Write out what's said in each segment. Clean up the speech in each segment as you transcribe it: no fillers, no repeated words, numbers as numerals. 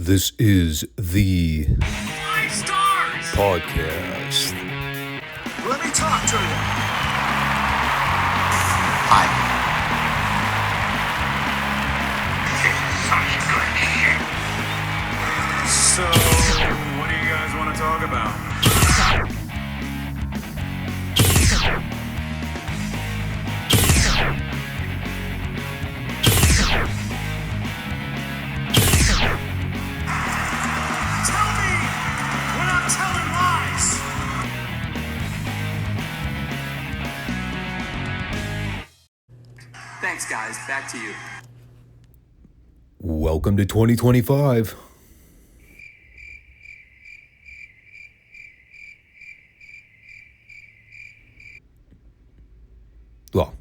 This is the Five Stars podcast. Let me talk to you. Hi. So, what do you guys want to talk about? Tell me when I'm telling lies. Thanks, guys. Back to you. Welcome to 2025. Well,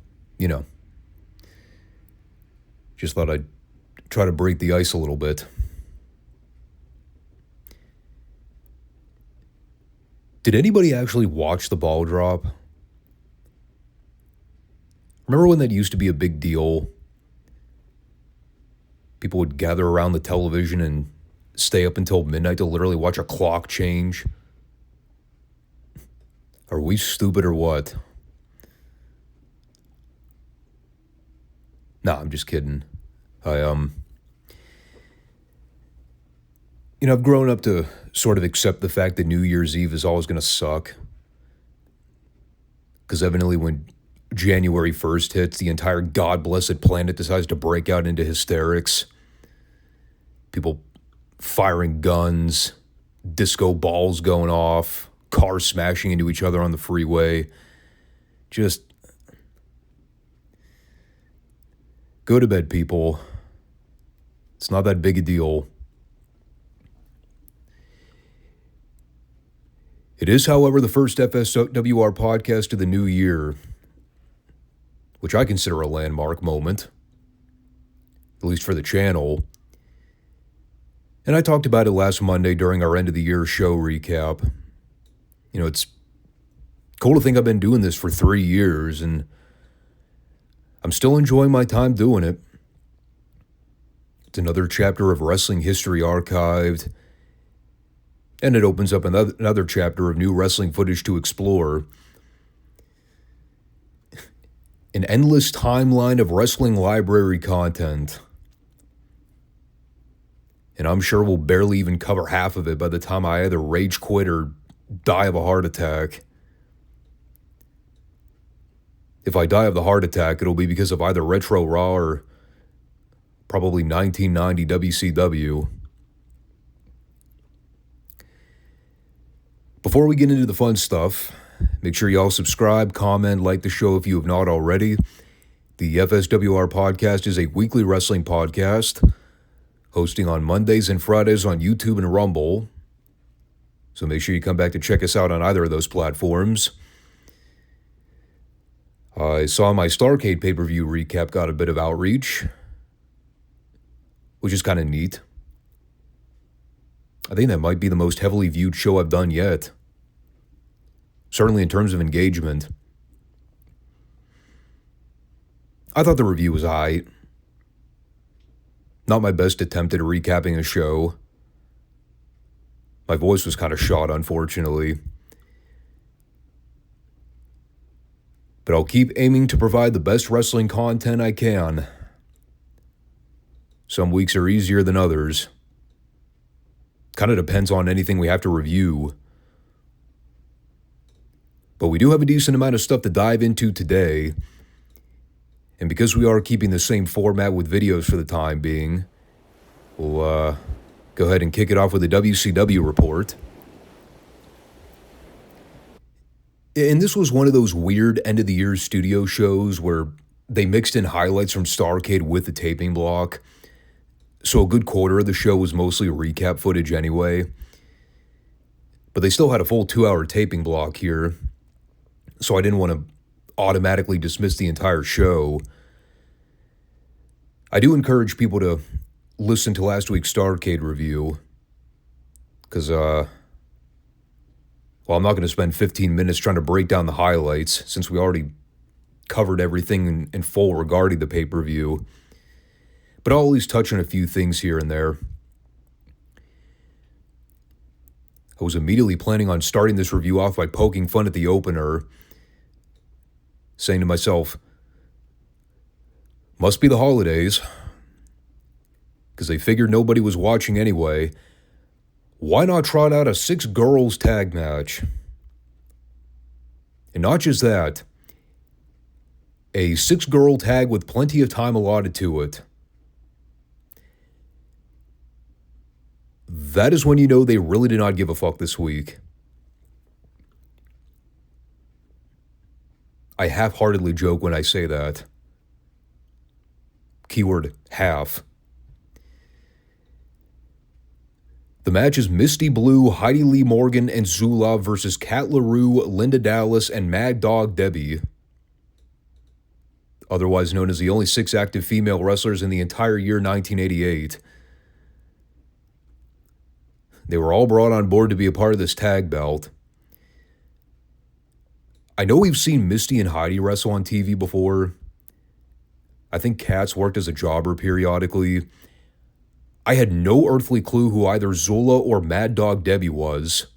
just thought I'd try to break the ice a little bit. Did anybody actually watch the ball drop? Remember when that used to be a big deal? People would gather around the television and stay up until midnight to literally watch a clock change. Are we stupid or what? Nah, I'm just kidding. I've grown up to sort of accept the fact that New Year's Eve is always going to suck. Because evidently when January 1st hits, the entire God-blessed planet decides to break out into hysterics. People firing guns, disco balls going off, cars smashing into each other on the freeway. Just go to bed, people. It's not that big a deal. It is, however, the first FSWR podcast of the new year, which I consider a landmark moment, at least for the channel. And I talked about it last Monday during our end of the year show recap. It's cool to think I've been doing this for 3 years, and I'm still enjoying my time doing it. It's another chapter of wrestling history archived, and it opens up another chapter of new wrestling footage to explore. An endless timeline of wrestling library content. And I'm sure we'll barely even cover half of it by the time I either rage quit or die of a heart attack. If I die of the heart attack, it'll be because of either Retro Raw or probably 1990 WCW. Before we get into the fun stuff, make sure you all subscribe, comment, like the show if you have not already. The FSWR podcast is a weekly wrestling podcast, hosting on Mondays and Fridays on YouTube and Rumble. So make sure you come back to check us out on either of those platforms. I saw my Starrcade pay-per-view recap got a bit of outreach, which is kind of neat. I think that might be the most heavily viewed show I've done yet. Certainly in terms of engagement. I thought the review was aight. Not my best attempt at recapping a show. My voice was kind of shot, unfortunately. But I'll keep aiming to provide the best wrestling content I can. Some weeks are easier than others. Kind of depends on anything we have to review. But we do have a decent amount of stuff to dive into today. And because we are keeping the same format with videos for the time being, we'll go ahead and kick it off with the WCW report. And this was one of those weird end-of-the-year studio shows where they mixed in highlights from Starrcade with the taping block. So a good quarter of the show was mostly recap footage anyway. But they still had a full 2-hour taping block here. So I didn't want to automatically dismiss the entire show. I do encourage people to listen to last week's Starrcade review. Because, I'm not going to spend 15 minutes trying to break down the highlights, since we already covered everything in full regarding the pay-per-view. But I'll at least touch on a few things here and there. I was immediately planning on starting this review off by poking fun at the opener, saying to myself, must be the holidays, because they figured nobody was watching anyway. Why not trot out a 6-girls tag match? And not just that, a 6-girl tag with plenty of time allotted to it. That is when you know they really did not give a fuck this week. I half-heartedly joke when I say that. Keyword half. The match is Misty Blue, Heidi Lee Morgan, and Zula versus Kat LaRue, Linda Dallas, and Mad Dog Debbie. Otherwise known as the only 6 active female wrestlers in the entire year 1988. They were all brought on board to be a part of this tag belt. I know we've seen Misty and Heidi wrestle on TV before. I think Kat's worked as a jobber periodically. I had no earthly clue who either Zula or Mad Dog Debbie was.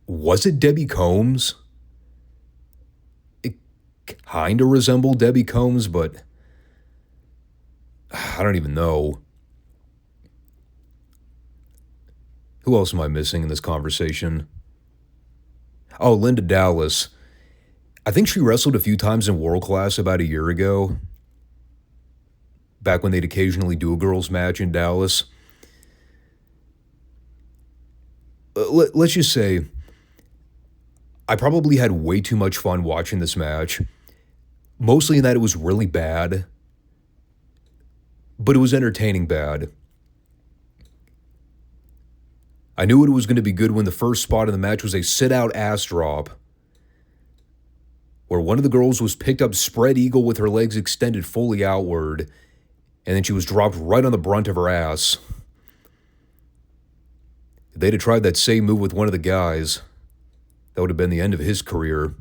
Was it Debbie Combs? It kind of resembled Debbie Combs, but I don't even know. Who else am I missing in this conversation? Oh, Linda Dallas. I think she wrestled a few times in World Class about a year ago. Back when they'd occasionally do a girls' match in Dallas. Let's just say, I probably had way too much fun watching this match. Mostly in that it was really bad. But it was entertaining bad. I knew it was going to be good when the first spot in the match was a sit-out ass drop, where one of the girls was picked up spread eagle with her legs extended fully outward, and then she was dropped right on the brunt of her ass. If they'd have tried that same move with one of the guys, that would have been the end of his career.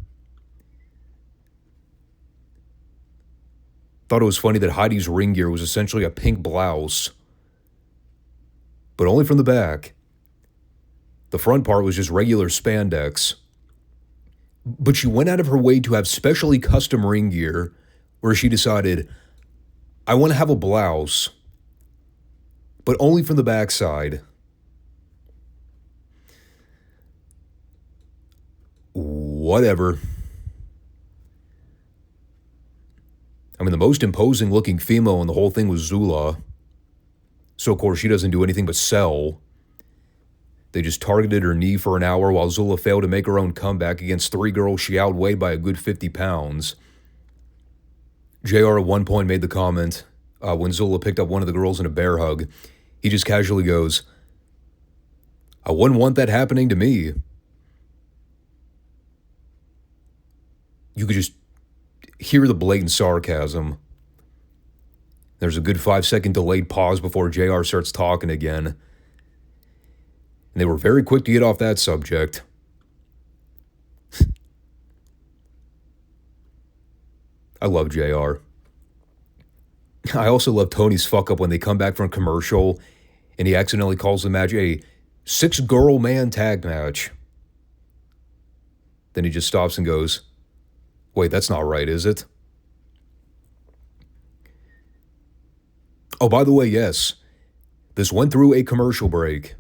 Thought it was funny that Heidi's ring gear was essentially a pink blouse, but only from the back. The front part was just regular spandex. But she went out of her way to have specially custom ring gear where she decided, I want to have a blouse, but only from the backside. Whatever. I mean, the most imposing looking female in the whole thing was Zula. So, of course, she doesn't do anything but sell. They just targeted her knee for an hour while Zula failed to make her own comeback against 3 girls she outweighed by a good 50 pounds. JR at one point made the comment, when Zula picked up one of the girls in a bear hug, he just casually goes, I wouldn't want that happening to me. You could just hear the blatant sarcasm. There's a good 5-second delayed pause before JR starts talking again. And they were very quick to get off that subject. I love JR. I also love Tony's fuck up when they come back from commercial and he accidentally calls the match a 6-girl man tag match. Then he just stops and goes, wait, that's not right, is it? Oh, by the way, yes. This went through a commercial break.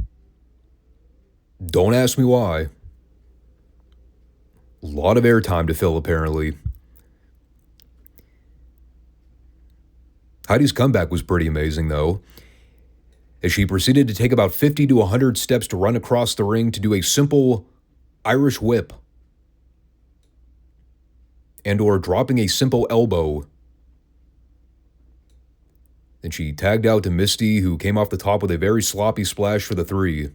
Don't ask me why. A lot of airtime to fill, apparently. Heidi's comeback was pretty amazing, though, as she proceeded to take about 50 to 100 steps to run across the ring to do a simple Irish whip, and or dropping a simple elbow. Then she tagged out to Misty, who came off the top with a very sloppy splash for the 3.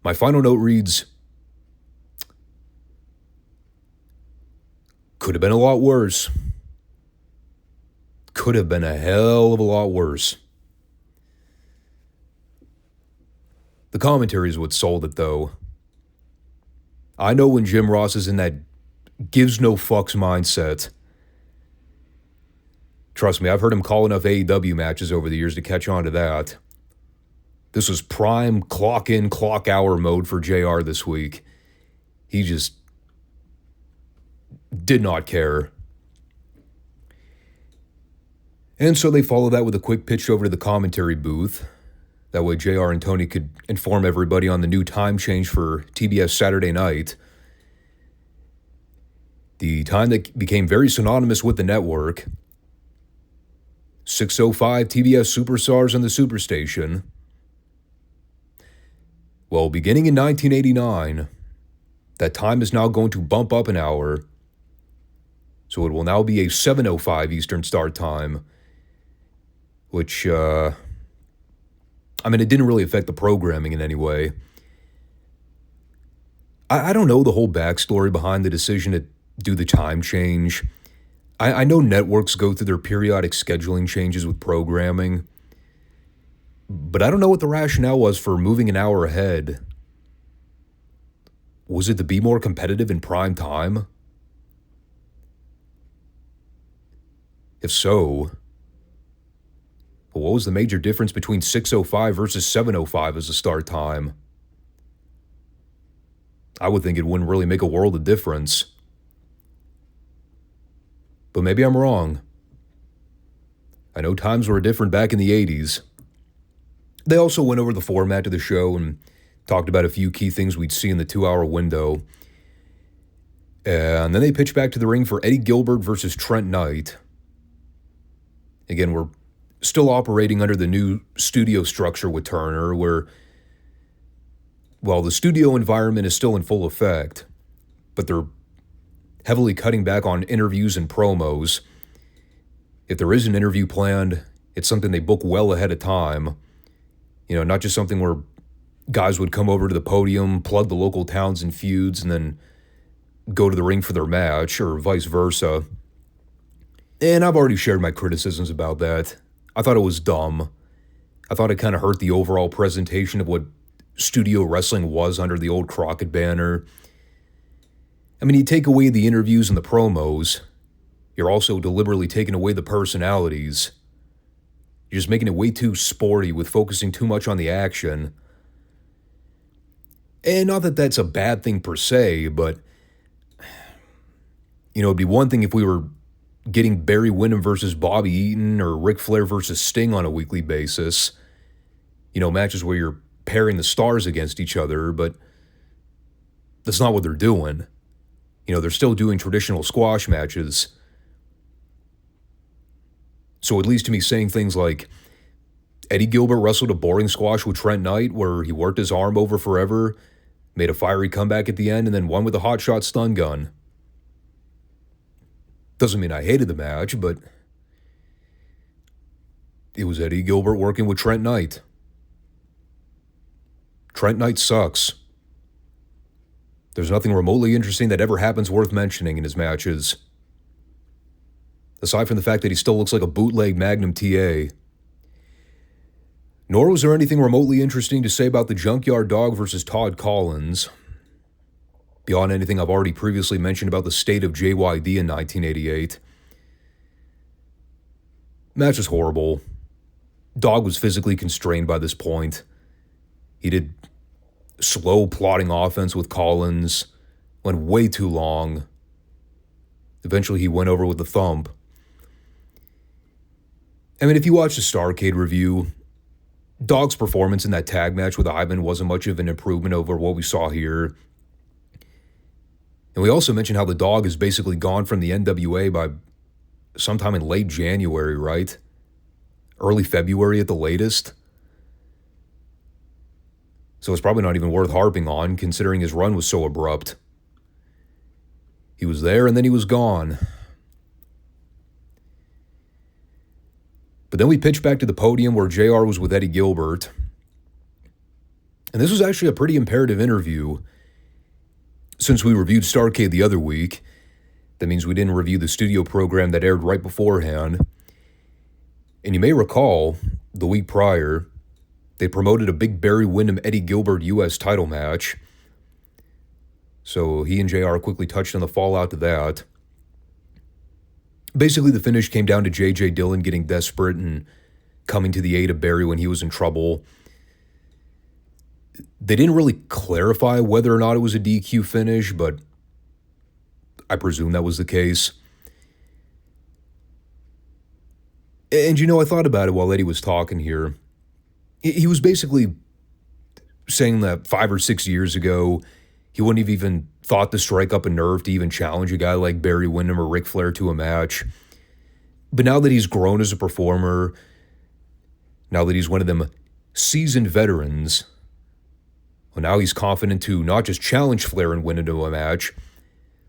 My final note reads, could have been a lot worse. Could have been a hell of a lot worse. The commentary is what sold it, though. I know when Jim Ross is in that gives no fucks mindset, Trust me, I've heard him call enough AEW matches over the years to catch on to that. This was prime clock in, clock hour mode for JR this week. He just did not care. And so they followed that with a quick pitch over to the commentary booth. That way JR and Tony could inform everybody on the new time change for TBS Saturday night. The time that became very synonymous with the network. 6:05 TBS Superstars on the Superstation. Well, beginning in 1989, that time is now going to bump up an hour. So it will now be a 7:05 Eastern start time. Which, it didn't really affect the programming in any way. I don't know the whole backstory behind the decision to do the time change. I know networks go through their periodic scheduling changes with programming, but I don't know what the rationale was for moving an hour ahead. Was it to be more competitive in prime time? If so, what was the major difference between 6:05 versus 7:05 as a start time? I would think it wouldn't really make a world of difference. But maybe I'm wrong. I know times were different back in the 80s. They also went over the format of the show and talked about a few key things we'd see in the 2-hour window. And then they pitched back to the ring for Eddie Gilbert versus Trent Knight. Again, we're still operating under the new studio structure with Turner, where, well, the studio environment is still in full effect, but they're heavily cutting back on interviews and promos. If there is an interview planned, it's something they book well ahead of time. Not just something where guys would come over to the podium, plug the local towns and feuds, and then go to the ring for their match, or vice versa. And I've already shared my criticisms about that. I thought it was dumb. I thought it kind of hurt the overall presentation of what studio wrestling was under the old Crockett banner. You take away the interviews and the promos, you're also deliberately taking away the personalities. You're just making it way too sporty with focusing too much on the action. And not that that's a bad thing per se, but, it'd be one thing if we were getting Barry Windham versus Bobby Eaton or Ric Flair versus Sting on a weekly basis. Matches where you're pairing the stars against each other, but that's not what they're doing. They're still doing traditional squash matches. So it leads to me saying things like, Eddie Gilbert wrestled a boring squash with Trent Knight where he worked his arm over forever, made a fiery comeback at the end, and then won with a hotshot stun gun. Doesn't mean I hated the match, but it was Eddie Gilbert working with Trent Knight. Trent Knight sucks. There's nothing remotely interesting that ever happens worth mentioning in his matches. Aside from the fact that he still looks like a bootleg Magnum TA. Nor was there anything remotely interesting to say about the Junkyard Dog versus Todd Collins. Beyond anything I've already previously mentioned about the state of JYD in 1988. Match was horrible. Dog was physically constrained by this point. He did slow plotting offense with Collins, went way too long. Eventually he went over with the thump. If you watch the Starrcade review, Dog's performance in that tag match with Ivan wasn't much of an improvement over what we saw here. And we also mentioned how the Dog is basically gone from the NWA by sometime in late January, right? Early February at the latest. So it's probably not even worth harping on, considering his run was so abrupt. He was there and then he was gone. But then we pitched back to the podium where JR was with Eddie Gilbert. And this was actually a pretty imperative interview. Since we reviewed Starrcade the other week, that means we didn't review the studio program that aired right beforehand. And you may recall, the week prior, they promoted a big Barry Windham Eddie Gilbert U.S. title match. So he and JR quickly touched on the fallout to that. Basically, the finish came down to J.J. Dillon getting desperate and coming to the aid of Barry when he was in trouble. They didn't really clarify whether or not it was a DQ finish, but I presume that was the case. And I thought about it while Eddie was talking here. He was basically saying that 5 or 6 years ago, he wouldn't have even thought to strike up a nerve to even challenge a guy like Barry Windham or Ric Flair to a match. But now that he's grown as a performer, now that he's one of them seasoned veterans, well, now he's confident to not just challenge Flair and Windham to a match,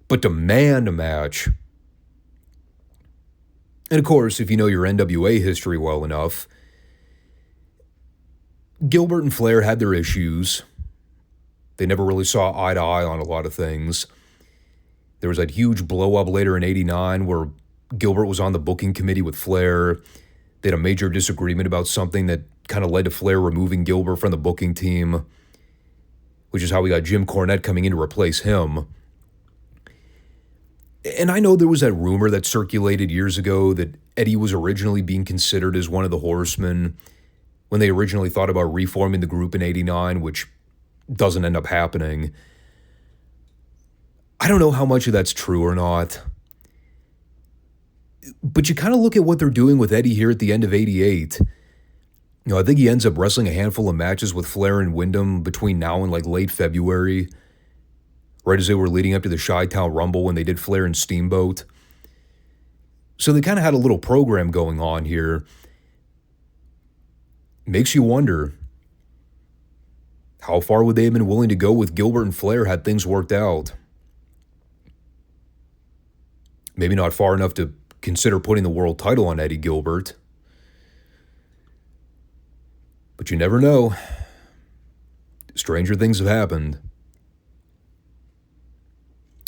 but demand a match. And of course, if you know your NWA history well enough, Gilbert and Flair had their issues. They never really saw eye to eye on a lot of things. There was that huge blow-up later in '89 where Gilbert was on the booking committee with Flair. They had a major disagreement about something that kind of led to Flair removing Gilbert from the booking team, which is how we got Jim Cornette coming in to replace him. And I know there was that rumor that circulated years ago that Eddie was originally being considered as one of the Horsemen when they originally thought about reforming the group in '89, which doesn't end up happening. I don't know how much of that's true or not. But you kind of look at what they're doing with Eddie here at the end of '88. I think he ends up wrestling a handful of matches with Flair and Windham between now and like late February, right as they were leading up to the Chi-Town Rumble when they did Flair and Steamboat. So they kind of had a little program going on here. Makes you wonder, how far would they have been willing to go with Gilbert and Flair had things worked out? Maybe not far enough to consider putting the world title on Eddie Gilbert. But you never know. Stranger things have happened.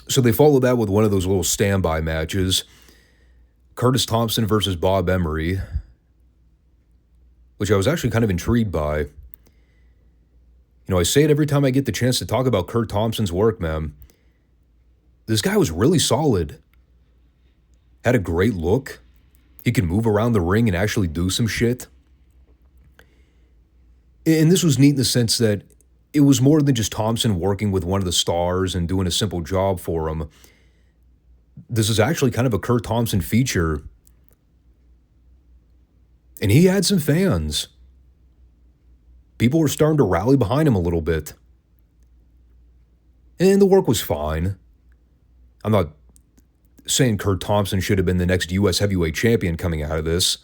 So they followed that with one of those little standby matches. Curtis Thompson versus Bob Emery, which I was actually kind of intrigued by. I say it every time I get the chance to talk about Kurt Thompson's work, man. This guy was really solid. Had a great look. He could move around the ring and actually do some shit. And this was neat in the sense that it was more than just Thompson working with one of the stars and doing a simple job for him. This is actually kind of a Kurt Thompson feature. And he had some fans. People were starting to rally behind him a little bit. And the work was fine. I'm not saying Kurt Thompson should have been the next U.S. heavyweight champion coming out of this.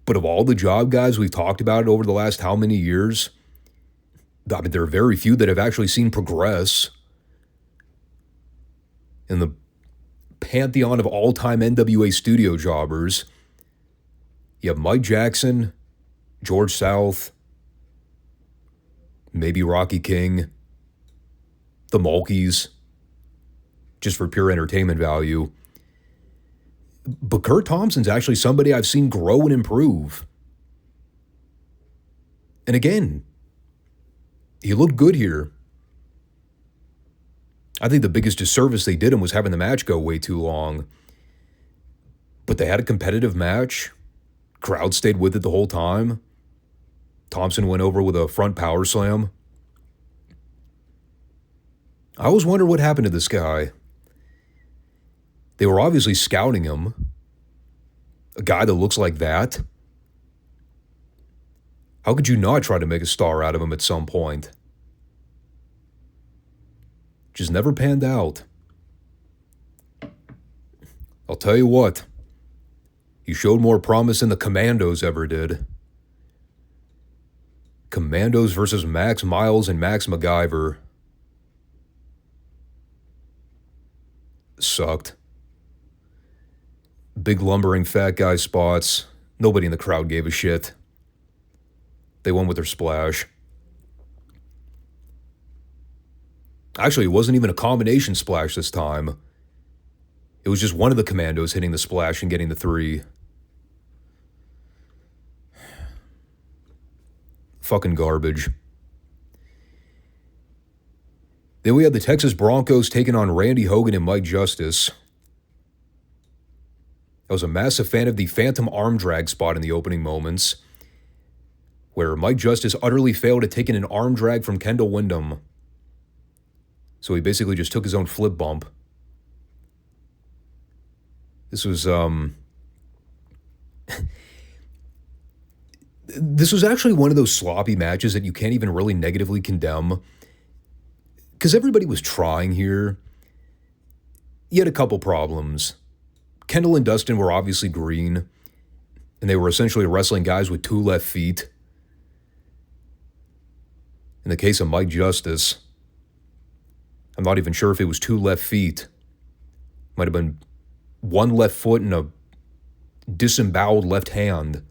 But of all the job guys we've talked about over the last how many years, I mean, there are very few that have actually seen progress. In the pantheon of all-time NWA studio jobbers, you have Mike Jackson, George South, maybe Rocky King, the Mulkeys, just for pure entertainment value. But Kurt Thompson's actually somebody I've seen grow and improve. And again, he looked good here. I think the biggest disservice they did him was having the match go way too long. But they had a competitive match. Crowd stayed with it the whole time. Thompson went over with a front power slam. I always wonder what happened to this guy. They were obviously scouting him. A guy that looks like that. How could you not try to make a star out of him at some point? Just never panned out. I'll tell you what. He showed more promise than the Commandos ever did. Commandos versus Max Miles and Max MacGyver. Sucked. Big lumbering fat guy spots. Nobody in the crowd gave a shit. They won with their splash. Actually, it wasn't even a combination splash this time. It was just one of the Commandos hitting the splash and getting the 3. Fucking garbage. Then we had the Texas Broncos taking on Randy Hogan and Mike Justice. I was a massive fan of the phantom arm drag spot in the opening moments, where Mike Justice utterly failed at taking an arm drag from Kendall Windham. So he basically just took his own flip bump. This was this was actually one of those sloppy matches that you can't even really negatively condemn, because everybody was trying here. You had a couple problems. Kendall and Dustin were obviously green, and they were essentially wrestling guys with 2 left feet. In the case of Mike Justice, I'm not even sure if it was 2 left feet. Might have been 1 left foot and a disemboweled left hand.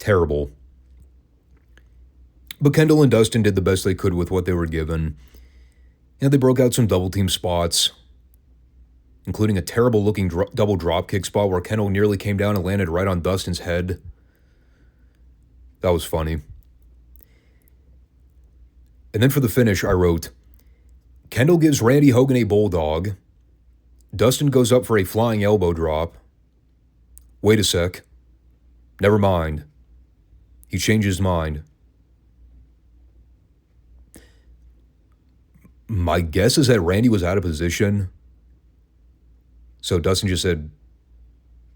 Terrible. But Kendall and Dustin did the best they could with what they were given. And they broke out some double team spots, including a terrible looking double drop kick spot where Kendall nearly came down and landed right on Dustin's head. That was funny. And then for the finish, I wrote, Kendall gives Randy Hogan a bulldog. Dustin goes up for a flying elbow drop. Wait a sec. Never mind. He changed his mind. My guess is that Randy was out of position. So Dustin just said,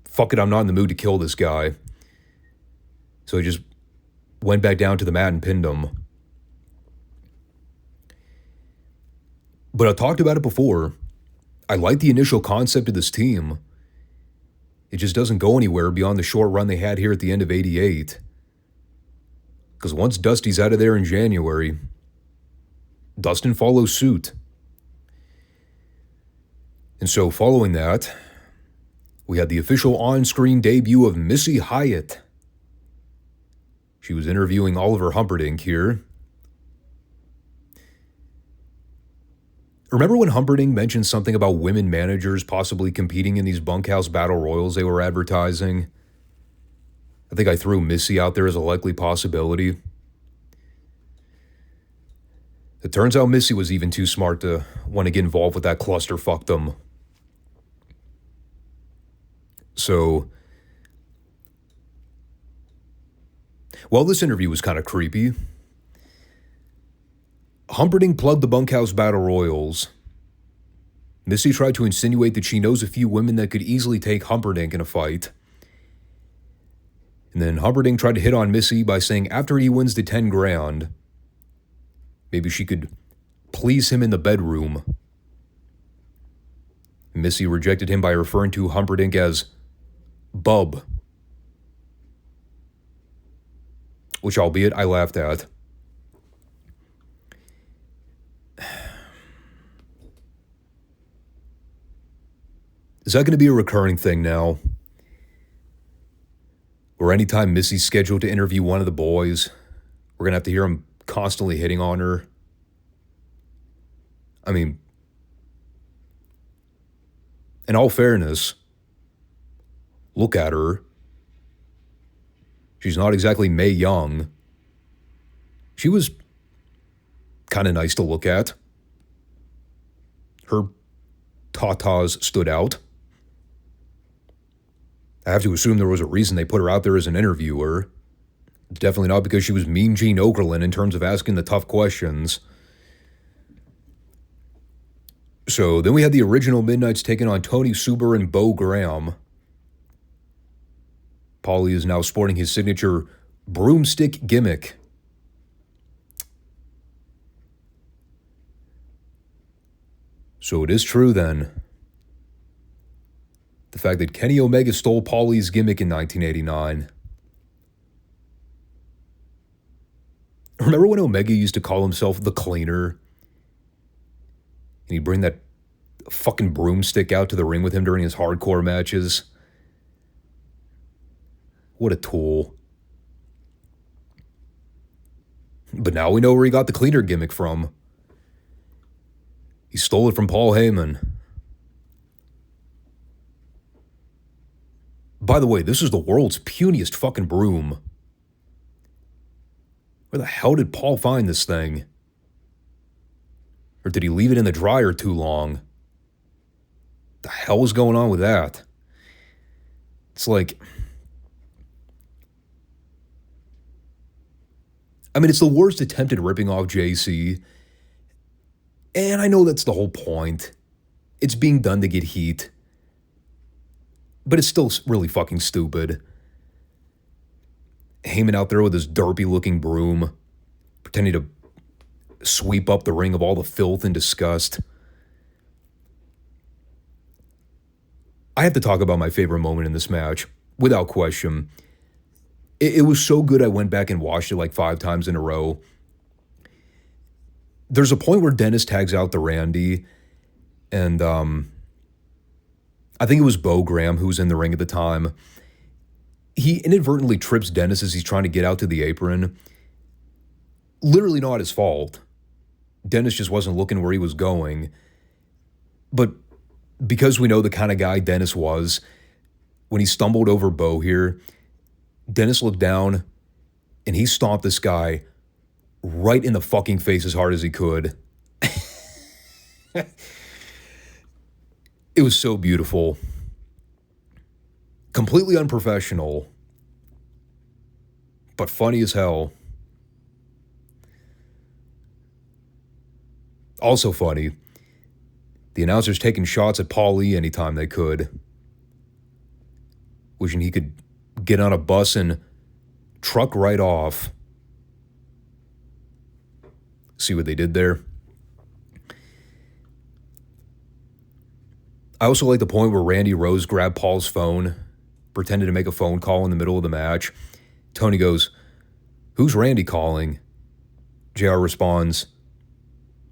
fuck it, I'm not in the mood to kill this guy. So he just went back down to the mat and pinned him. But I talked about it before. I like the initial concept of this team. It just doesn't go anywhere beyond the short run they had here at the end of '88. Because once Dusty's out of there in January, Dustin follows suit. And so following that, we had the official on-screen debut of Missy Hyatt. She was interviewing Oliver Humperdinck here. Remember when Humperdinck mentioned something about women managers possibly competing in these bunkhouse battle royals they were advertising? I think I threw Missy out there as a likely possibility. It turns out Missy was even too smart to want to get involved with that clusterfuckdom. So, while this interview was kind of creepy, Humperdinck plugged the bunkhouse battle royals. Missy tried to insinuate that she knows a few women that could easily take Humperdinck in a fight. And then Humperdinck tried to hit on Missy by saying after he wins the 10 grand, maybe she could please him in the bedroom. Missy rejected him by referring to Humperdinck as Bub, which albeit I laughed at. Is that going to be a recurring thing now? Or anytime Missy's scheduled to interview one of the boys, we're going to have to hear him constantly hitting on her? I mean, in all fairness, look at her. She's not exactly Mae Young. She was kind of nice to look at. Her tatas stood out. I have to assume there was a reason they put her out there as an interviewer. Definitely not because she was Mean Gene Okerlund in terms of asking the tough questions. So then we had the original Midnights taking on Tony Suber and Bo Graham. Paulie is now sporting his signature broomstick gimmick. So it is true then. The fact that Kenny Omega stole Paulie's gimmick in 1989. Remember when Omega used to call himself the Cleaner? And he'd bring that fucking broomstick out to the ring with him during his hardcore matches? What a tool. But now we know where he got the Cleaner gimmick from. He stole it from Paul Heyman. By the way, this is the world's puniest fucking broom. Where the hell did Paul find this thing? Or did he leave it in the dryer too long? The hell was going on with that? It's like, I mean, it's the worst attempt at ripping off JC. And I know that's the whole point. It's being done to get heat. But it's still really fucking stupid. Heyman out there with his derpy-looking broom, pretending to sweep up the ring of all the filth and disgust. I have to talk about my favorite moment in this match, without question. It was so good I went back and watched it like 5 times in a row. There's a point where Dennis tags out the Randy, and I think it was Bo Graham who was in the ring at the time. He inadvertently trips Dennis as he's trying to get out to the apron. Literally not his fault. Dennis just wasn't looking where he was going. But because we know the kind of guy Dennis was, when he stumbled over Bo here, Dennis looked down and he stomped this guy right in the fucking face as hard as he could. It was so beautiful. Completely unprofessional, but funny as hell. Also funny, the announcers taking shots at Paul Lee anytime they could, wishing he could get on a bus and truck right off. See what they did there? I also like the point where Randy Rose grabbed Paul's phone, pretended to make a phone call in the middle of the match. Tony goes, "Who's Randy calling?" JR responds,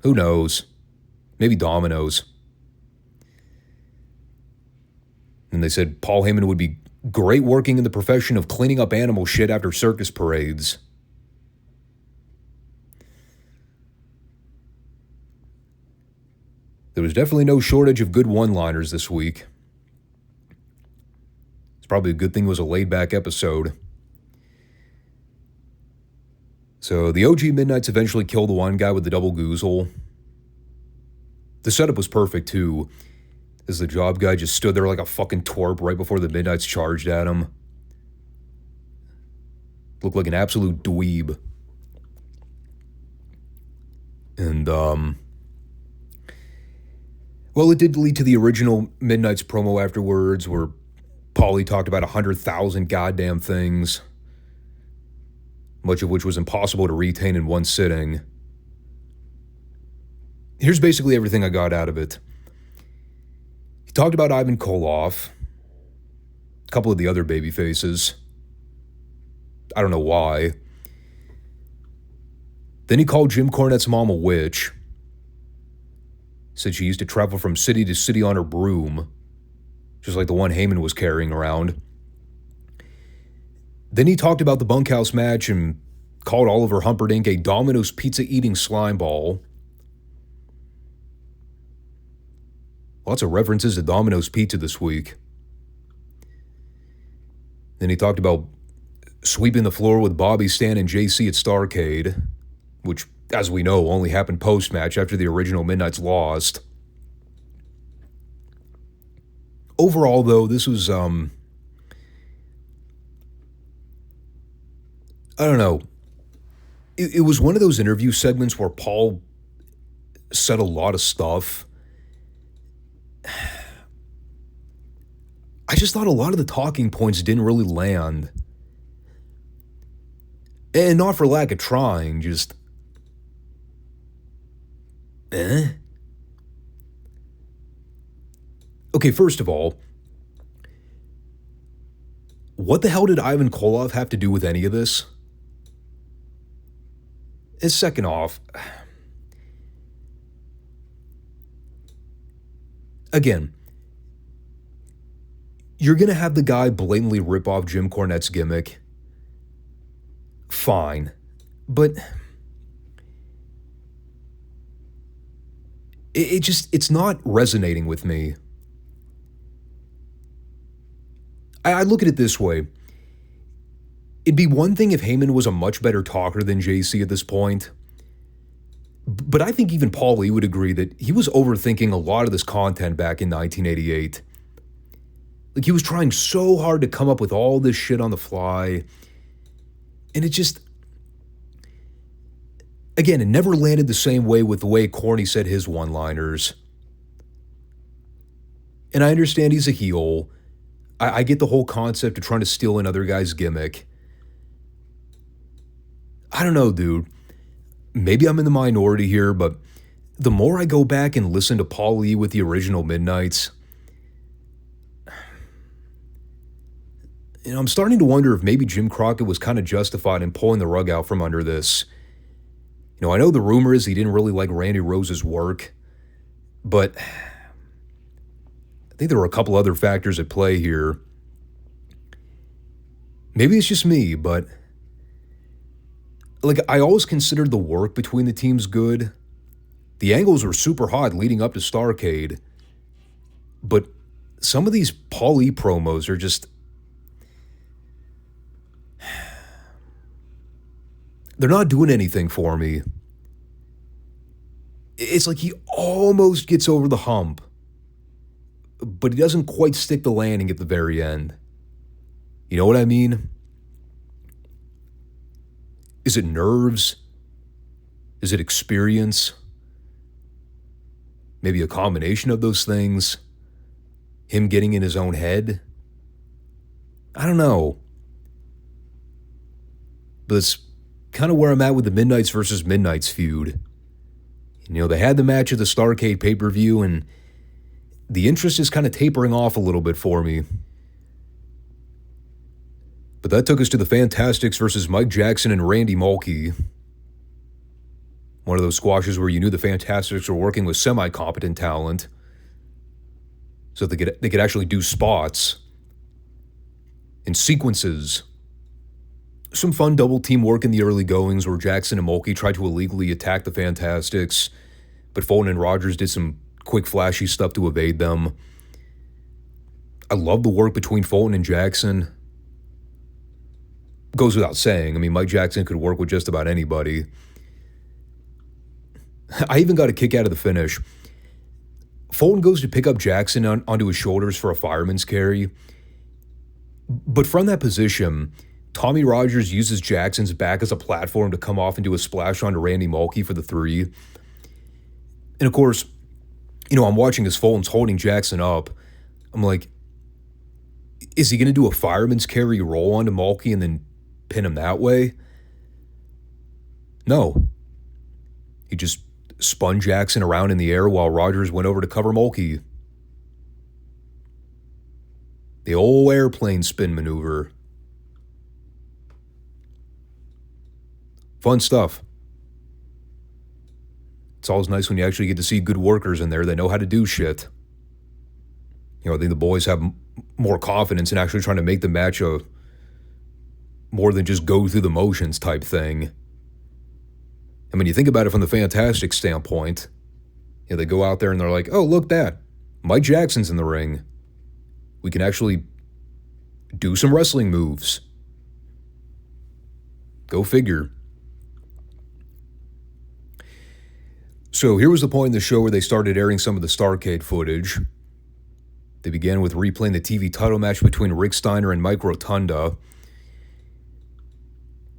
"Who knows? Maybe Domino's." And they said Paul Heyman would be great working in the profession of cleaning up animal shit after circus parades. There was definitely no shortage of good one-liners this week. It's probably a good thing it was a laid-back episode. So the OG Midnights eventually killed the one guy with the double goozle. The setup was perfect, too, as the job guy just stood there like a fucking twerp right before the Midnights charged at him. Looked like an absolute dweeb. And, well, it did lead to the original Midnight's promo afterwards, where Paulie talked about 100,000 goddamn things, much of which was impossible to retain in one sitting. Here's basically everything I got out of it. He talked about Ivan Koloff, a couple of the other baby faces. I don't know why. Then he called Jim Cornette's mom a witch. Said she used to travel from city to city on her broom, just like the one Heyman was carrying around. Then he talked about the bunkhouse match and called Oliver Humperdinck a Domino's pizza-eating slimeball. Lots of references to Domino's Pizza this week. Then he talked about sweeping the floor with Bobby, Stan, and JC at Starrcade, which, as we know, only happened post-match after the original Midnights lost. Overall, though, this was, I don't know. It was one of those interview segments where Paul said a lot of stuff. I just thought a lot of the talking points didn't really land. And not for lack of trying, just... Okay, first of all, what the hell did Ivan Koloff have to do with any of this? And second off, again, you're going to have the guy blatantly rip off Jim Cornette's gimmick. Fine. But it's not resonating with me. I look at it this way. It'd be one thing if Heyman was a much better talker than JC at this point. But I think even Paul Lee would agree that he was overthinking a lot of this content back in 1988. Like, he was trying so hard to come up with all this shit on the fly. And it just, again, it never landed the same way with the way Corny said his one-liners. And I understand he's a heel. I get the whole concept of trying to steal another guy's gimmick. I don't know, dude. Maybe I'm in the minority here, but the more I go back and listen to Paul Lee with the original Midnights, I'm starting to wonder if maybe Jim Crockett was kind of justified in pulling the rug out from under this. I know the rumor is he didn't really like Randy Rose's work, but I think there were a couple other factors at play here. Maybe it's just me, but I always considered the work between the teams good. The angles were super hot leading up to Starrcade, but some of these Paul E promos are just, they're not doing anything for me. It's like he almost gets over the hump, but he doesn't quite stick the landing at the very end. You know what I mean? Is it nerves? Is it experience? Maybe a combination of those things? Him getting in his own head? I don't know. But it's kind of where I'm at with the Midnights versus Midnights feud. They had the match at the Starrcade pay-per-view, and the interest is kind of tapering off a little bit for me. But that took us to the Fantastics versus Mike Jackson and Randy Mulkey. One of those squashes where you knew the Fantastics were working with semi-competent talent, so they could actually do spots and sequences. Some fun double team work in the early goings where Jackson and Mulkey tried to illegally attack the Fantastics, but Fulton and Rogers did some quick flashy stuff to evade them. I love the work between Fulton and Jackson. Goes without saying. Mike Jackson could work with just about anybody. I even got a kick out of the finish. Fulton goes to pick up Jackson onto his shoulders for a fireman's carry. But from that position, Tommy Rogers uses Jackson's back as a platform to come off and do a splash onto Randy Mulkey for the 3. And of course, I'm watching as Fulton's holding Jackson up. I'm like, is he going to do a fireman's carry roll onto Mulkey and then pin him that way? No. He just spun Jackson around in the air while Rogers went over to cover Mulkey. The old airplane spin maneuver. Fun stuff. It's always nice when you actually get to see good workers in there that know how to do shit. I think the boys have more confidence in actually trying to make the match a more than just go through the motions type thing. You think about it from the Fantastic standpoint. They go out there and they're like, oh, look that. Mike Jackson's in the ring. We can actually do some wrestling moves. Go figure. So here was the point in the show where they started airing some of the Starrcade footage. They began with replaying the TV title match between Rick Steiner and Mike Rotunda.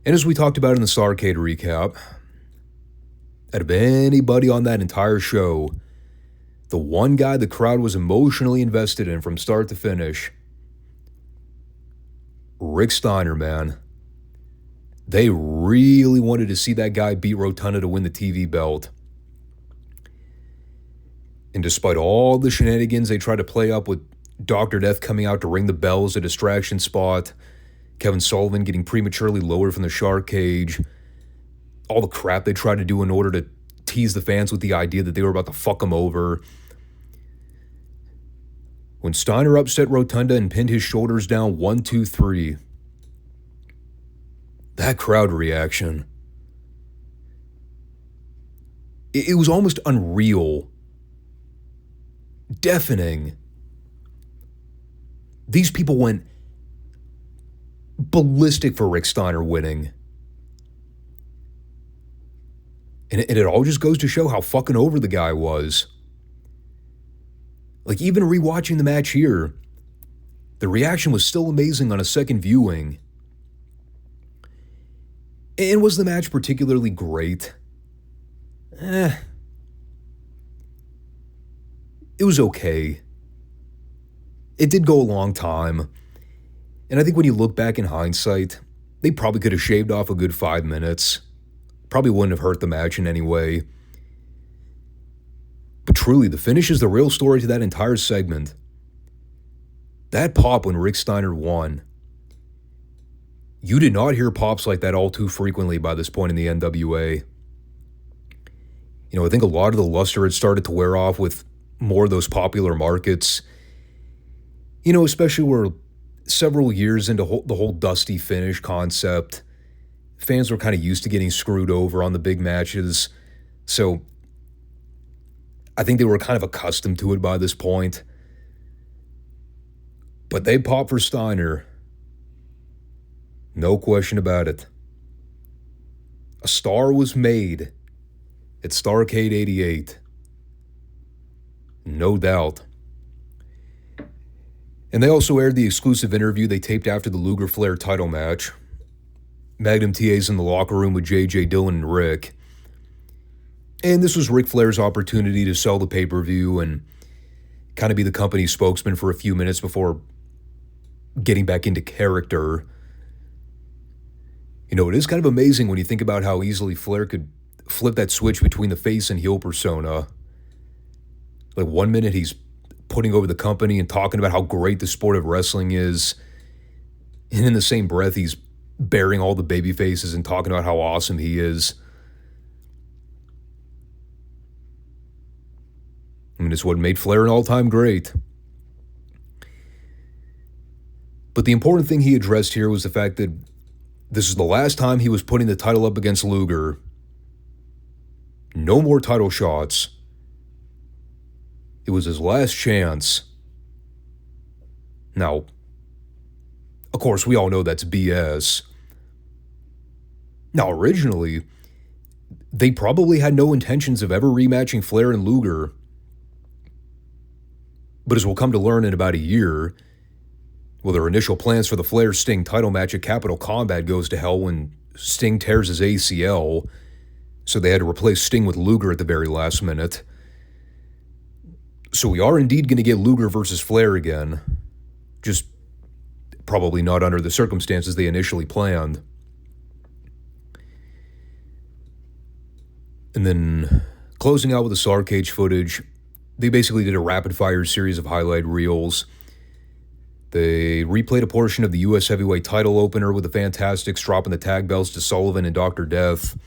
And as we talked about in the Starrcade recap, out of anybody on that entire show, the one guy the crowd was emotionally invested in from start to finish, Rick Steiner, man. They really wanted to see that guy beat Rotunda to win the TV belt. And despite all the shenanigans they tried to play up with Dr. Death coming out to ring the bell as a distraction spot, Kevin Sullivan getting prematurely lowered from the shark cage, all the crap they tried to do in order to tease the fans with the idea that they were about to fuck them over. When Steiner upset Rotunda and pinned his shoulders down 1, 2, 3, that crowd reaction, it was almost unreal. Deafening. These people went ballistic for Rick Steiner winning. And it all just goes to show how fucking over the guy was. Even rewatching the match here, the reaction was still amazing on a second viewing. And was the match particularly great? It was okay. It did go a long time. And I think when you look back in hindsight, they probably could have shaved off a good 5 minutes. Probably wouldn't have hurt the match in any way. But truly, the finish is the real story to that entire segment. That pop when Rick Steiner won. You did not hear pops like that all too frequently by this point in the NWA. I think a lot of the luster had started to wear off with more of those popular markets. Especially where several years into the whole dusty finish concept, fans were kind of used to getting screwed over on the big matches. So I think they were kind of accustomed to it by this point. But they popped for Steiner. No question about it. A star was made at Starrcade 88. No doubt. And they also aired the exclusive interview they taped after the Luger Flair title match. Magnum TA's in the locker room with JJ, Dillon, and Rick. And this was Ric Flair's opportunity to sell the pay-per-view and kind of be the company's spokesman for a few minutes before getting back into character. It is kind of amazing when you think about how easily Flair could flip that switch between the face and heel persona. Like 1 minute he's putting over the company and talking about how great the sport of wrestling is. And in the same breath, he's burying all the baby faces and talking about how awesome he is. It's what made Flair an all-time great. But the important thing he addressed here was the fact that this is the last time he was putting the title up against Luger. No more title shots. It was his last chance. Now, of course, we all know that's BS. Now, originally, they probably had no intentions of ever rematching Flair and Luger. But as we'll come to learn in about a year, their initial plans for the Flair-Sting title match at Capital Combat goes to hell when Sting tears his ACL, so they had to replace Sting with Luger at the very last minute. So we are indeed going to get Luger versus Flair again, just probably not under the circumstances they initially planned. And then, closing out with the Starrcade footage, they basically did a rapid-fire series of highlight reels. They replayed a portion of the U.S. Heavyweight title opener with the Fantastics dropping the tag belts to Sullivan and Dr. Death.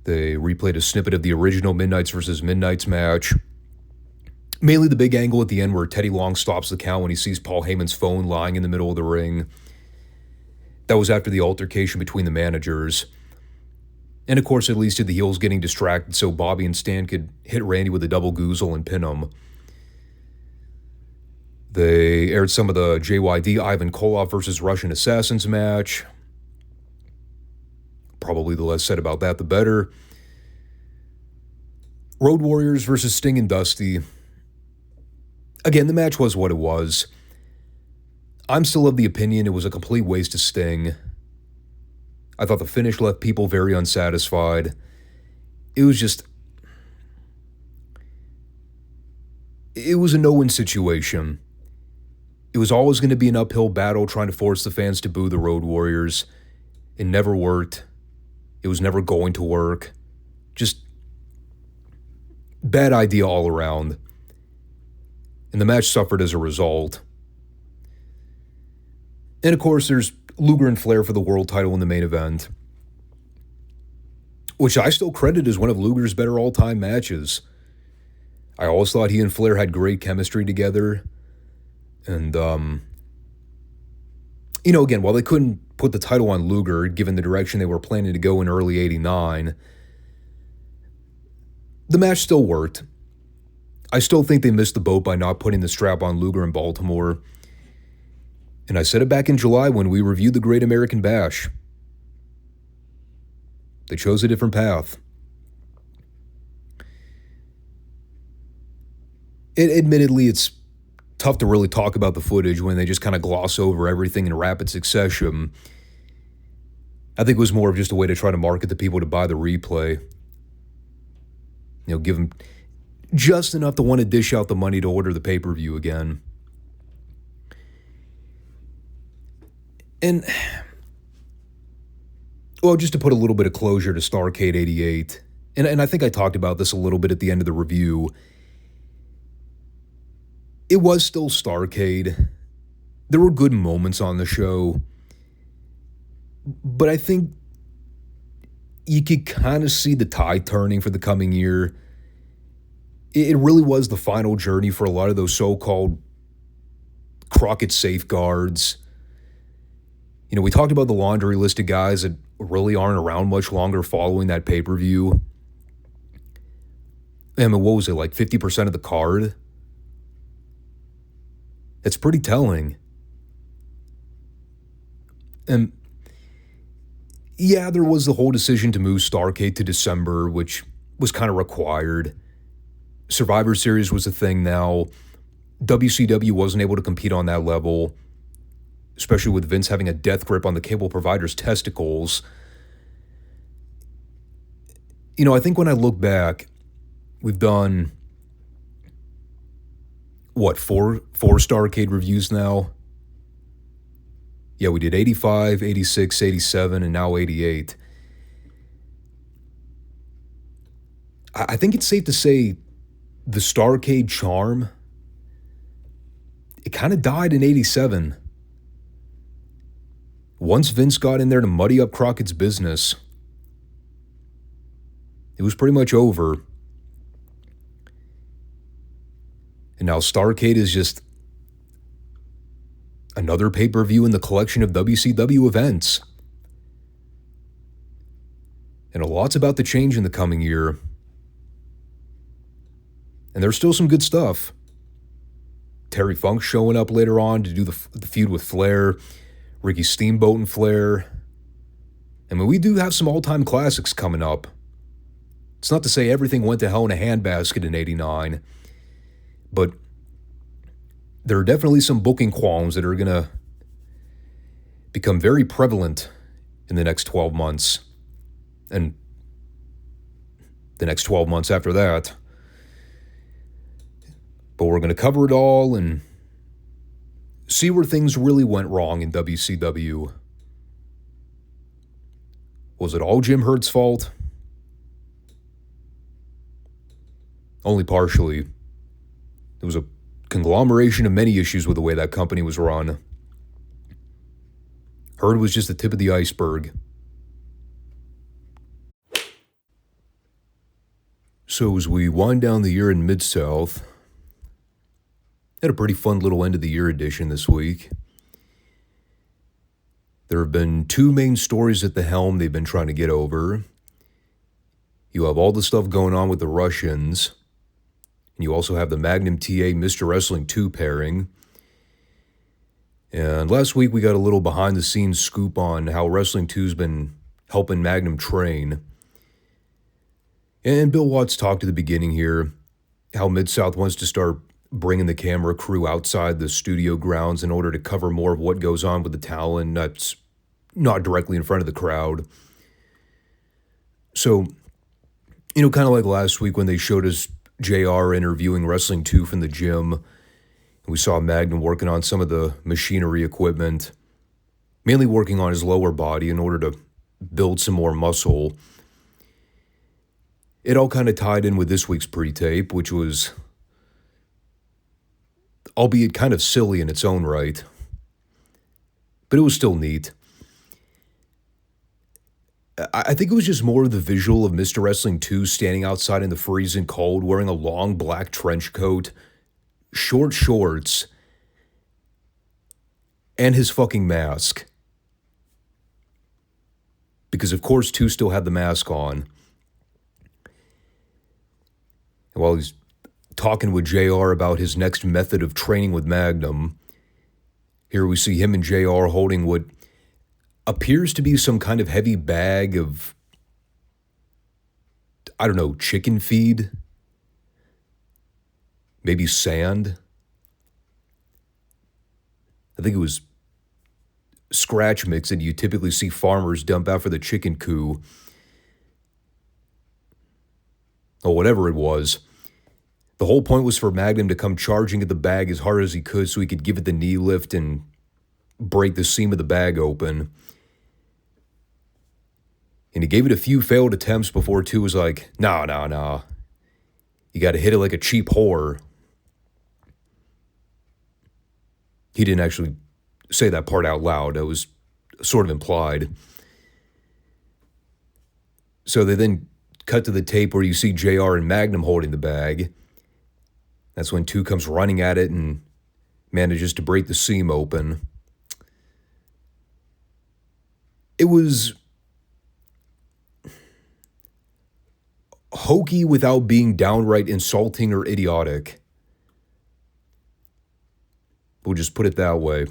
They replayed a snippet of the original Midnights vs. Midnights match. Mainly the big angle at the end where Teddy Long stops the count when he sees Paul Heyman's phone lying in the middle of the ring. That was after the altercation between the managers. And of course, it leads to the heels getting distracted so Bobby and Stan could hit Randy with a double goozle and pin him. They aired some of the JYD Ivan Koloff versus Russian Assassins match. Probably the less said about that, the better. Road Warriors versus Sting and Dusty. Again, the match was what it was. I'm still of the opinion it was a complete waste of Sting. I thought the finish left people very unsatisfied. It was a no-win situation. It was always going to be an uphill battle trying to force the fans to boo the Road Warriors. It never worked. It was never going to work. Just bad idea all around. And the match suffered as a result. And of course, there's Luger and Flair for the world title in the main event, which I still credit as one of Luger's better all-time matches. I always thought he and Flair had great chemistry together. And, again, while they couldn't put the title on Luger, given the direction they were planning to go in early '89, the match still worked. I still think they missed the boat by not putting the strap on Luger in Baltimore. And I said it back in July when we reviewed the Great American Bash. They chose a different path. Admittedly, it's tough to really talk about the footage when they just kind of gloss over everything in rapid succession. I think it was more of just a way to try to market the people to buy the replay. Give them just enough to want to dish out the money to order the pay-per-view again. And, well, just to put a little bit of closure to Starrcade 88, and I think I talked about this a little bit at the end of the review, it was still Starrcade. There were good moments on the show, but I think you could kind of see the tide turning for the coming year. It really was the final journey for a lot of those so-called Crockett safeguards. We talked about the laundry list of guys that really aren't around much longer following that pay-per-view. I mean, what was it, like 50% of the card? It's pretty telling. And yeah, there was the whole decision to move Starrcade to December, which was kind of required. Survivor Series was a thing now. WCW wasn't able to compete on that level, especially with Vince having a death grip on the cable provider's testicles. I think when I look back, we've done, four Starrcade reviews now? Yeah, we did 85, 86, 87, and now 88. I think it's safe to say the Starrcade charm, it kind of died in 87. Once Vince got in there to muddy up Crockett's business, it was pretty much over. And now Starrcade is just another pay-per-view in the collection of WCW events. And a lot's about to change in the coming year. And there's still some good stuff. Terry Funk showing up later on to do the feud with Flair. Ricky Steamboat and Flair. I mean, we do have some all-time classics coming up. It's not to say everything went to hell in a handbasket in 89, but there are definitely some booking qualms that are going to become very prevalent in the next 12 months. And the next 12 months after that. But we're going to cover it all and see where things really went wrong in WCW. Was it all Jim Hurt's fault? Only partially. There was a conglomeration of many issues with the way that company was run. Hurt was just the tip of the iceberg. So as we wind down the year in Midsouth, had a pretty fun little end of the year edition this week. There have been two main stories at the helm they've been trying to get over. You have all the stuff going on with the Russians, and you also have the Magnum TA Mr. Wrestling 2 pairing. And last week we got a little behind the scenes scoop on how Wrestling 2's been helping Magnum train. And Bill Watts talked at the beginning here how Midsouth wants to start bringing the camera crew outside the studio grounds in order to cover more of what goes on with the talent that's not directly in front of the crowd. So, kind of like last week when they showed us JR interviewing Wrestling 2 from the gym, and we saw Magnum working on some of the machinery equipment, mainly working on his lower body in order to build some more muscle. It all kind of tied in with this week's pre-tape, which was, albeit kind of silly in its own right, but it was still neat. I think it was just more of the visual of Mr. Wrestling 2 standing outside in the freezing cold, wearing a long black trench coat, short shorts, and his fucking mask. Because of course 2 still had the mask on. And while he's talking with JR about his next method of training with Magnum, here we see him and JR holding what appears to be some kind of heavy bag of, I don't know, chicken feed? Maybe sand? think it was scratch mix that you typically see farmers dump out for the chicken coop, or whatever it was. The whole point was for Magnum to come charging at the bag as hard as he could so he could give it the knee lift and break the seam of the bag open. And he gave it a few failed attempts before two was like, nah. You got to hit it like a cheap whore. He didn't actually say that part out loud. That was sort of implied. So they then cut to the tape where you see JR and Magnum holding the bag. That's when two comes running at it and manages to break the seam open. It was hokey without being downright insulting or idiotic. We'll just put it that way.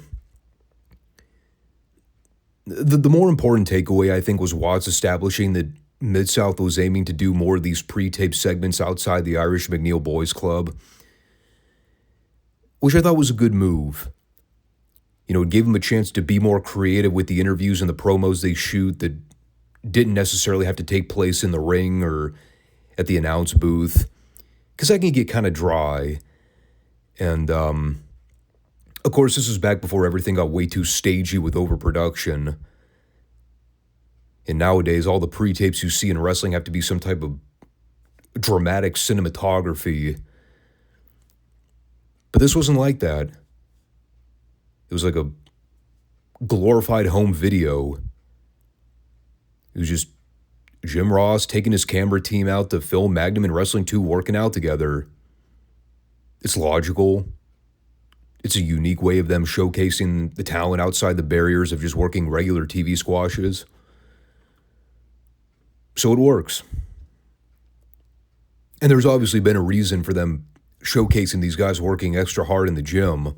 The more important takeaway, I think, was Watts establishing that Midsouth was aiming to do more of these pre-taped segments outside the Irish McNeil Boys Club, which I thought was a good move. You know, it gave them a chance to be more creative with the interviews and the promos they shoot that didn't necessarily have to take place in the ring or at the announce booth, because that can get kind of dry. And, of course, this was back before everything got way too stagey with overproduction. And nowadays, all the pre-tapes you see in wrestling have to be some type of dramatic cinematography. But this wasn't like that. It was like a glorified home video. It was just Jim Ross taking his camera team out to film Magnum and Wrestling 2 working out together. It's logical. It's a unique way of them showcasing the talent outside the barriers of just working regular TV squashes. So it works. And there's obviously been a reason for them showcasing these guys working extra hard in the gym.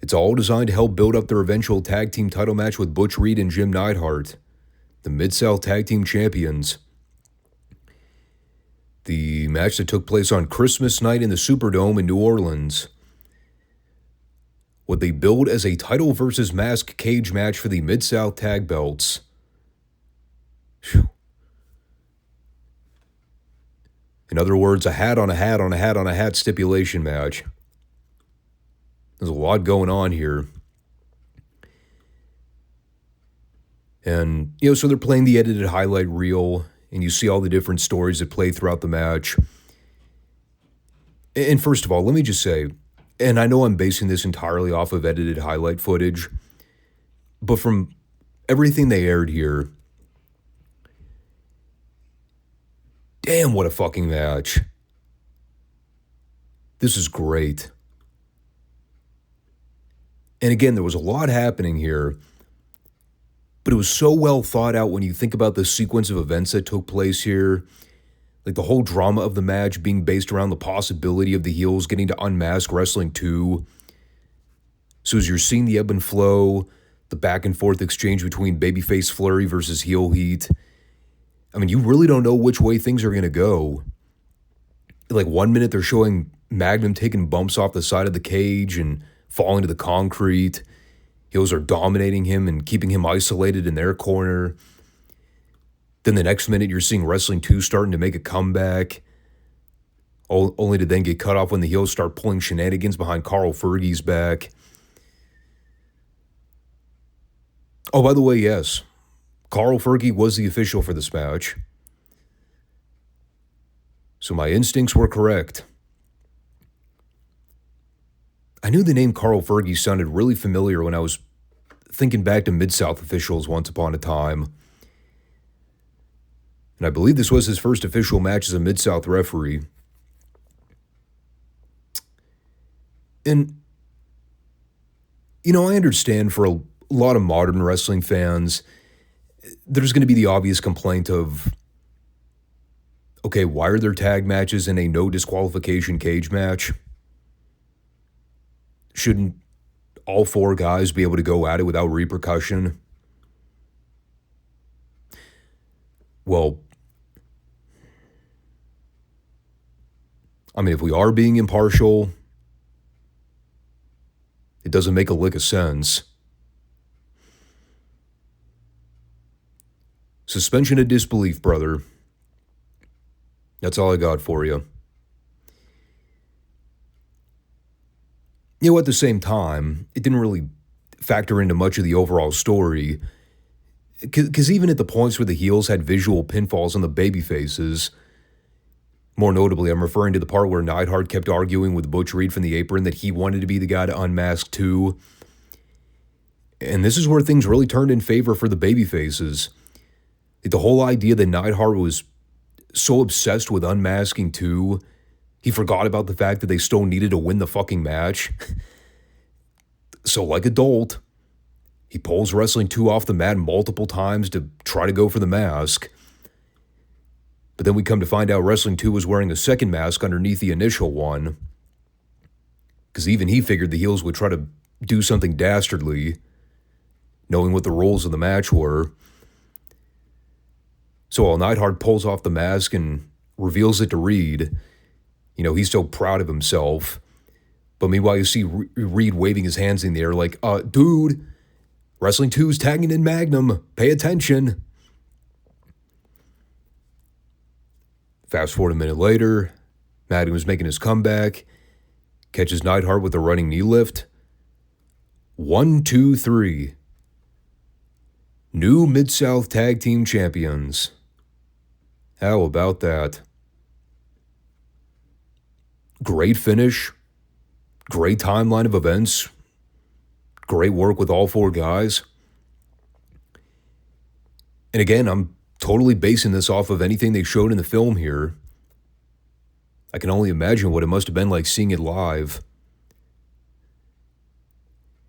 It's all designed to help build up their eventual tag team title match with Butch Reed and Jim Neidhart, the Mid-South Tag Team Champions. The match that took place on Christmas night in the Superdome in New Orleans. What they billed as a title versus mask cage match for the Mid-South tag belts. Whew. In other words, a hat on a hat on a hat on a hat stipulation match. There's a lot going on here. And, you know, so they're playing the edited highlight reel, and you see all the different stories that play throughout the match. And first of all, let me just say, and I know I'm basing this entirely off of edited highlight footage, but from everything they aired here, damn, what a fucking match. This is great. And again, there was a lot happening here, but it was so well thought out when you think about the sequence of events that took place here. Like the whole drama of the match being based around the possibility of the heels getting to unmask Wrestling 2. So as you're seeing the ebb and flow, the back and forth exchange between babyface Flurry versus heel Heat, I mean, you really don't know which way things are going to go. Like 1 minute they're showing Magnum taking bumps off the side of the cage and falling to the concrete. Heels are dominating him and keeping him isolated in their corner. Then the next minute you're seeing Wrestling 2 starting to make a comeback, only to then get cut off when the heels start pulling shenanigans behind Carl Fergie's back. Oh, by the way, yes, Carl Fergie was the official for this match. So my instincts were correct. I knew the name Carl Fergie sounded really familiar when I was thinking back to Mid-South officials once upon a time. And I believe this was his first official match as a Mid-South referee. And, you know, I understand for a lot of modern wrestling fans, there's going to be the obvious complaint of, okay, why are there tag matches in a no disqualification cage match? Shouldn't all four guys be able to go at it without repercussion? Well, I mean, if we are being impartial, It doesn't make a lick of sense. Suspension of disbelief, brother. That's all I got for you. You know, at the same time, it didn't really factor into much of the overall story. Because even at the points where the heels had visual pinfalls on the baby faces, more notably, I'm referring to the part where Neidhart kept arguing with Butch Reed from the apron that he wanted to be the guy to unmask too. And this is where things really turned in favor for the baby faces. The whole idea that Neidhart was so obsessed with unmasking too, he forgot about the fact that they still needed to win the fucking match. So like a dolt, he pulls Wrestling 2 off the mat multiple times to try to go for the mask. But then we come to find out Wrestling 2 was wearing a second mask underneath the initial one. Because even he figured the heels would try to do something dastardly, knowing what the rules of the match were. So while Neidhart pulls off the mask and reveals it to Reed, you know, he's so proud of himself. But meanwhile, you see Reed waving his hands in the air like, dude, Wrestling 2's tagging in Magnum. Pay attention. Fast forward a minute later, Magnum is making his comeback, catches Neidhart with a running knee lift. 1, 2, 3. New Mid-South Tag Team Champions. How about that? Great finish. Great timeline of events. Great work with all four guys. And again, I'm totally basing this off of anything they showed in the film here. I can only imagine what it must have been like seeing it live.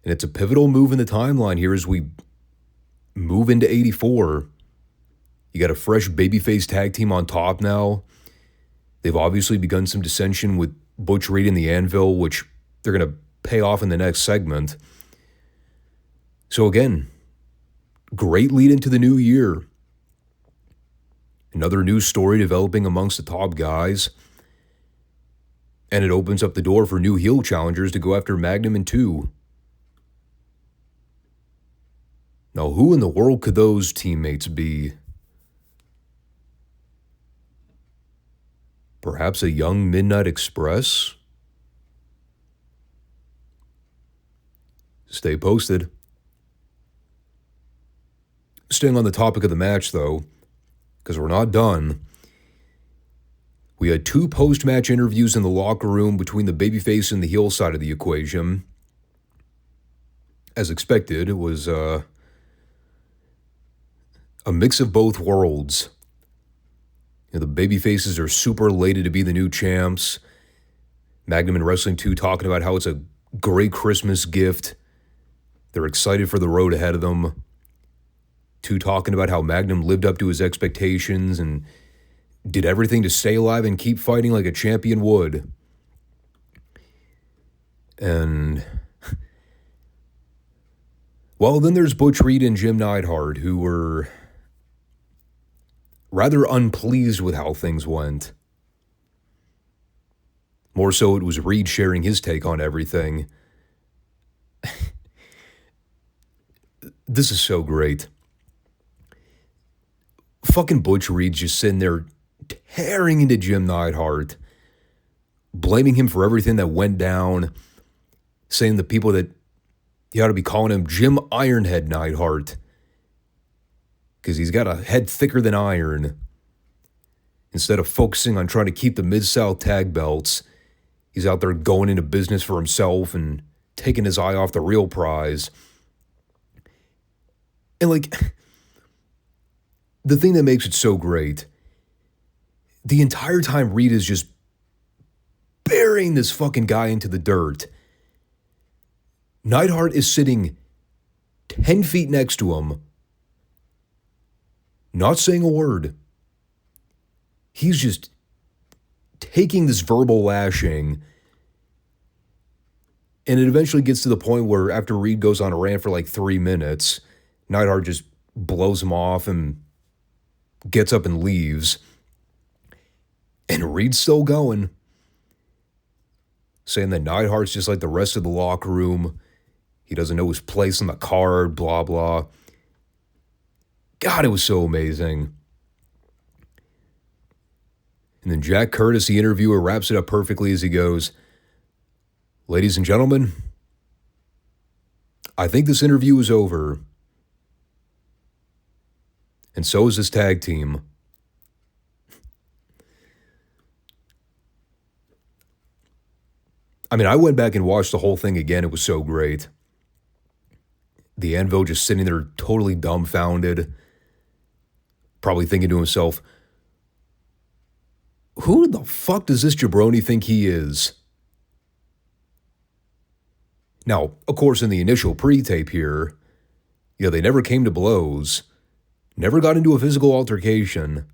And it's a pivotal move in the timeline here as we move into 84. You got a fresh babyface tag team on top now. They've obviously begun some dissension with Butch Reed and the Anvil, which they're going to pay off in the next segment. So again, great lead into the new year. Another new story developing amongst the top guys. And it opens up the door for new heel challengers to go after Magnum and 2. Now, who in the world could those teammates be? Perhaps a young Midnight Express? Stay posted. Staying on the topic of the match, though, because we're not done. We had 2 post-match interviews in the locker room between the babyface and the heel side of the equation. As expected, it was a mix of both worlds. You know, the babyfaces are super elated to be the new champs. Magnum and Wrestling 2 talking about how it's a great Christmas gift. They're excited for the road ahead of them. 2 talking about how Magnum lived up to his expectations and did everything to stay alive and keep fighting like a champion would. And, well, then there's Butch Reed and Jim Neidhart, who were rather unpleased with how things went. More so, it was Reed sharing his take on everything. This is so great. Fucking Butch Reed's just sitting there tearing into Jim Neidhart, blaming him for everything that went down, saying the people that you ought to be calling him Jim Ironhead Neidhart because he's got a head thicker than iron. Instead of focusing on trying to keep the Mid-South tag belts, he's out there going into business for himself and taking his eye off the real prize. And like, the thing that makes it so great, the entire time Reed is just burying this fucking guy into the dirt. Neidhart is sitting 10 feet next to him, not saying a word. He's just taking this verbal lashing. And it eventually gets to the point where after Reed goes on a rant for like 3 minutes, Neidhart just blows him off and gets up and leaves. And Reed's still going, saying that Neidhart's just like the rest of the locker room. He doesn't know his place on the card, blah, blah. God, it was so amazing. And then Jack Curtis, the interviewer, wraps it up perfectly as he goes, "Ladies and gentlemen, I think this interview is over. And so is this tag team." I mean, I went back and watched the whole thing again. It was so great. The Anvil just sitting there totally dumbfounded, probably thinking to himself, who the fuck does this jabroni think he is? Now, of course, in the initial pre-tape here, they never came to blows, never got into a physical altercation.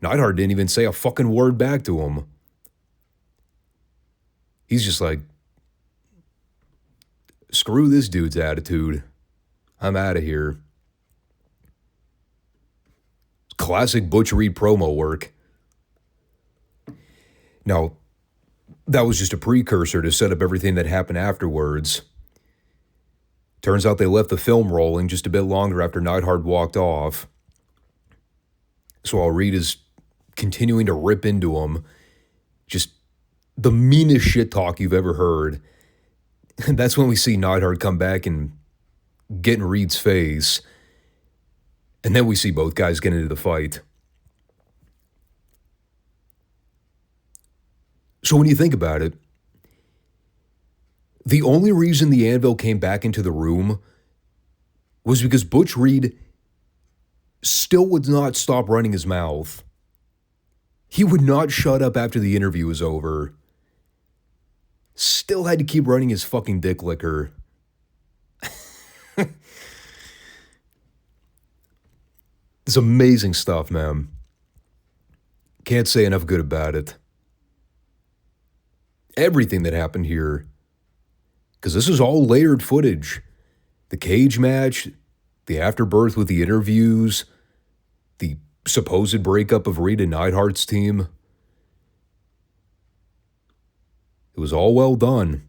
Neidhart didn't even say a fucking word back to him. He's just like, screw this dude's attitude. I'm out of here. Classic Butch Reed promo work. Now, that was just a precursor to set up everything that happened afterwards. Turns out they left the film rolling just a bit longer after Neidhart walked off. So while Reed is continuing to rip into him, just the meanest shit talk you've ever heard. And that's when we see Neidhart come back and get in Reed's face. And then we see both guys get into the fight. So when you think about it, the only reason the Anvil came back into the room was because Butch Reed still would not stop running his mouth. He would not shut up after the interview was over. Still had to keep running his fucking dick licker. It's amazing stuff, man. Can't say enough good about it. Everything that happened here. Because this is all layered footage. The cage match, the afterbirth with the interviews, the supposed breakup of Reed and Neidhart's team. It was all well done.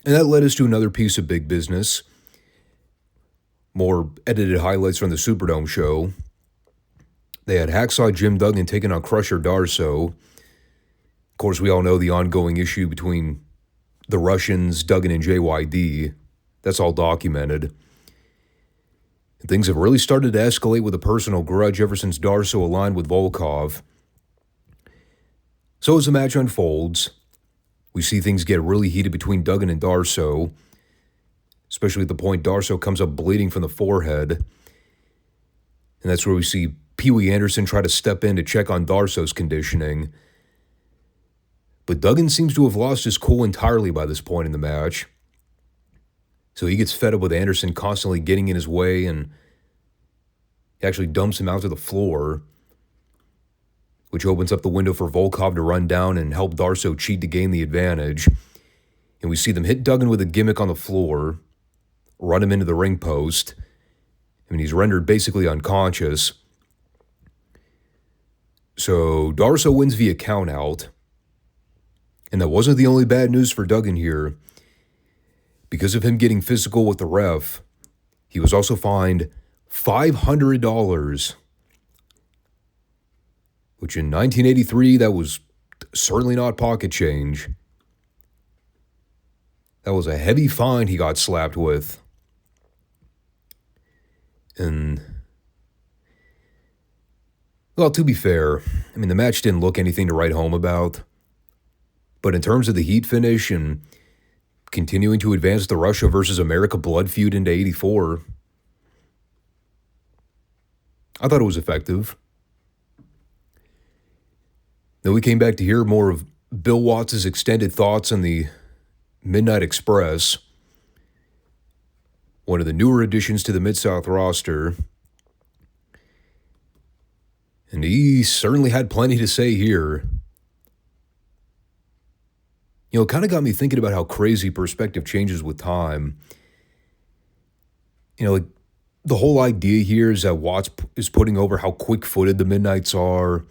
And that led us to another piece of big business. More edited highlights from the Superdome show. They had Hacksaw Jim Duggan taking on Crusher Darso. Of course, we all know the ongoing issue between the Russians, Duggan, and JYD. That's all documented. And things have really started to escalate with a personal grudge ever since Darso aligned with Volkov. So as the match unfolds, we see things get really heated between Duggan and Darso, especially at the point Darso comes up bleeding from the forehead. And that's where we see Pee Wee Anderson try to step in to check on Darso's conditioning. But Duggan seems to have lost his cool entirely by this point in the match. So he gets fed up with Anderson constantly getting in his way, and he actually dumps him out to the floor, which opens up the window for Volkov to run down and help Darso cheat to gain the advantage. And we see them hit Duggan with a gimmick on the floor, run him into the ring post. I mean, he's rendered basically unconscious. So Darso wins via countout. And that wasn't the only bad news for Duggan here. Because of him getting physical with the ref, he was also fined $500. Which in 1983, that was certainly not pocket change. That was a heavy fine he got slapped with. And, well, to be fair, I mean, the match didn't look anything to write home about. But in terms of the heat finish and continuing to advance the Russia versus America blood feud into 84, I thought it was effective. Then we came back to hear more of Bill Watts' extended thoughts on the Midnight Express, one of the newer additions to the Midsouth roster. And he certainly had plenty to say here. It kind of got me thinking about how crazy perspective changes with time. Like the whole idea here is that Watts is putting over how quick-footed the Midnights are,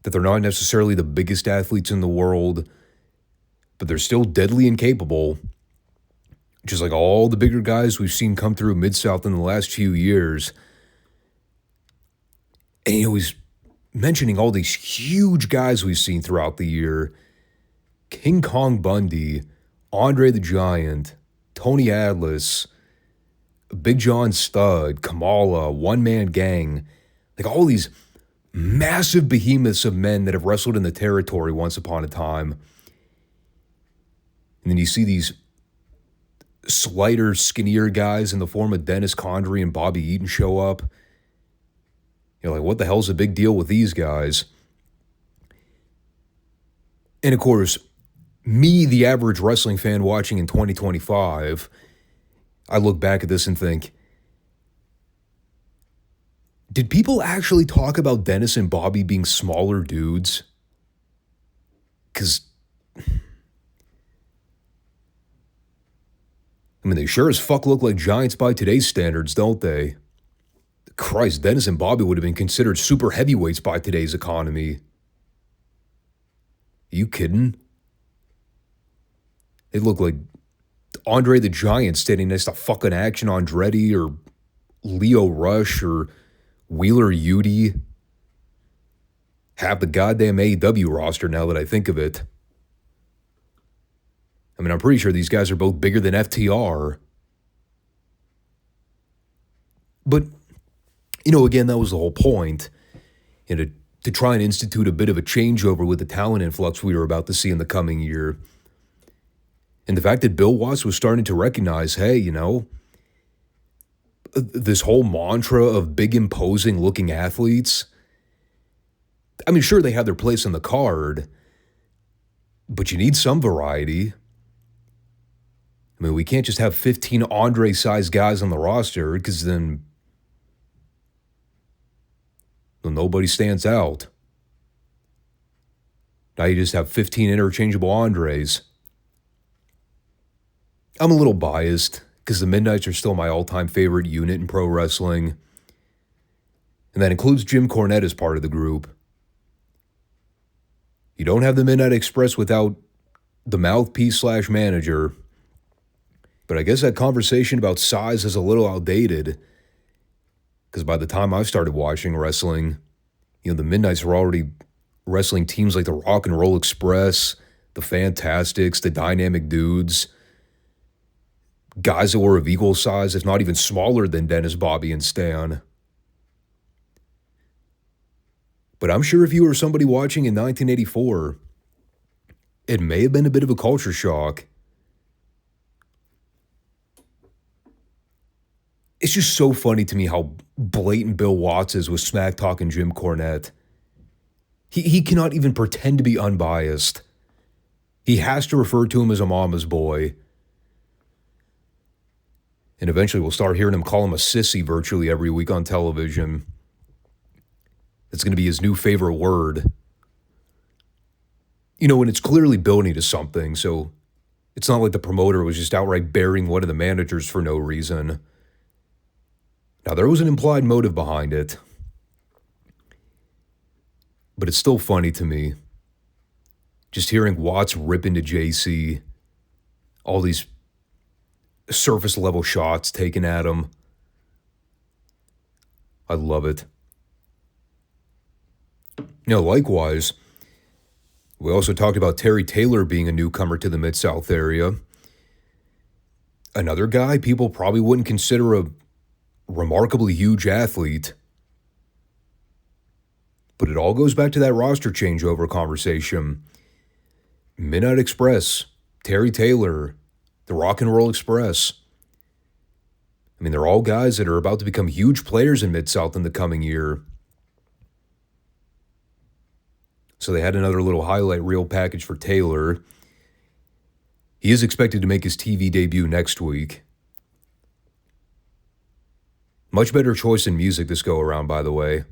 that they're not necessarily the biggest athletes in the world, but they're still deadly incapable, just like all the bigger guys we've seen come through Midsouth in the last few years. And, he's mentioning all these huge guys we've seen throughout the year. King Kong Bundy, Andre the Giant, Tony Atlas, Big John Studd, Kamala, One Man Gang. Like all these massive behemoths of men that have wrestled in the territory once upon a time. And then you see these slighter, skinnier guys in the form of Dennis Condrey and Bobby Eaton show up. You're like, what the hell's the big deal with these guys? And of course, me, the average wrestling fan watching in 2025, I look back at this and think, did people actually talk about Dennis and Bobby being smaller dudes? Because, they sure as fuck look like giants by today's standards, don't they? Christ, Dennis and Bobby would have been considered super heavyweights by today's economy. Are you kidding? They look like Andre the Giant standing next to fucking Action Andretti or Leo Rush or Wheeler Yuta. Half the goddamn AEW roster now that I think of it. I'm pretty sure these guys are both bigger than FTR. But, again, that was the whole point. To try and institute a bit of a changeover with the talent influx we were about to see in the coming year. And the fact that Bill Watts was starting to recognize, hey, this whole mantra of big, imposing looking athletes, sure, they have their place on the card, but you need some variety. We can't just have 15 Andre-sized guys on the roster because then nobody stands out. Now you just have 15 interchangeable Andres. I'm a little biased because the Midnights are still my all-time favorite unit in pro wrestling. And that includes Jim Cornette as part of the group. You don't have the Midnight Express without the mouthpiece/manager. But I guess that conversation about size is a little outdated. Because by the time I started watching wrestling, the Midnights were already wrestling teams like the Rock and Roll Express, the Fantastics, the Dynamic Dudes. Guys that were of equal size, if not even smaller than Dennis, Bobby, and Stan. But I'm sure if you were somebody watching in 1984, it may have been a bit of a culture shock. It's just so funny to me how blatant Bill Watts is with smack-talking Jim Cornette. He cannot even pretend to be unbiased. He has to refer to him as a mama's boy. And eventually we'll start hearing him call him a sissy virtually every week on television. It's going to be his new favorite word. And it's clearly building to something, so it's not like the promoter was just outright burying one of the managers for no reason. Now, there was an implied motive behind it. But it's still funny to me. Just hearing Watts rip into JC. All these surface level shots taken at him. I love it. Likewise, we also talked about Terry Taylor being a newcomer to the Mid-South area. Another guy people probably wouldn't consider a remarkably huge athlete. But it all goes back to that roster changeover conversation. Midnight Express, Terry Taylor, the Rock and Roll Express. They're all guys that are about to become huge players in Mid-South in the coming year. So they had another little highlight reel package for Taylor. He is expected to make his TV debut next week. Much better choice in music this go-around, by the way.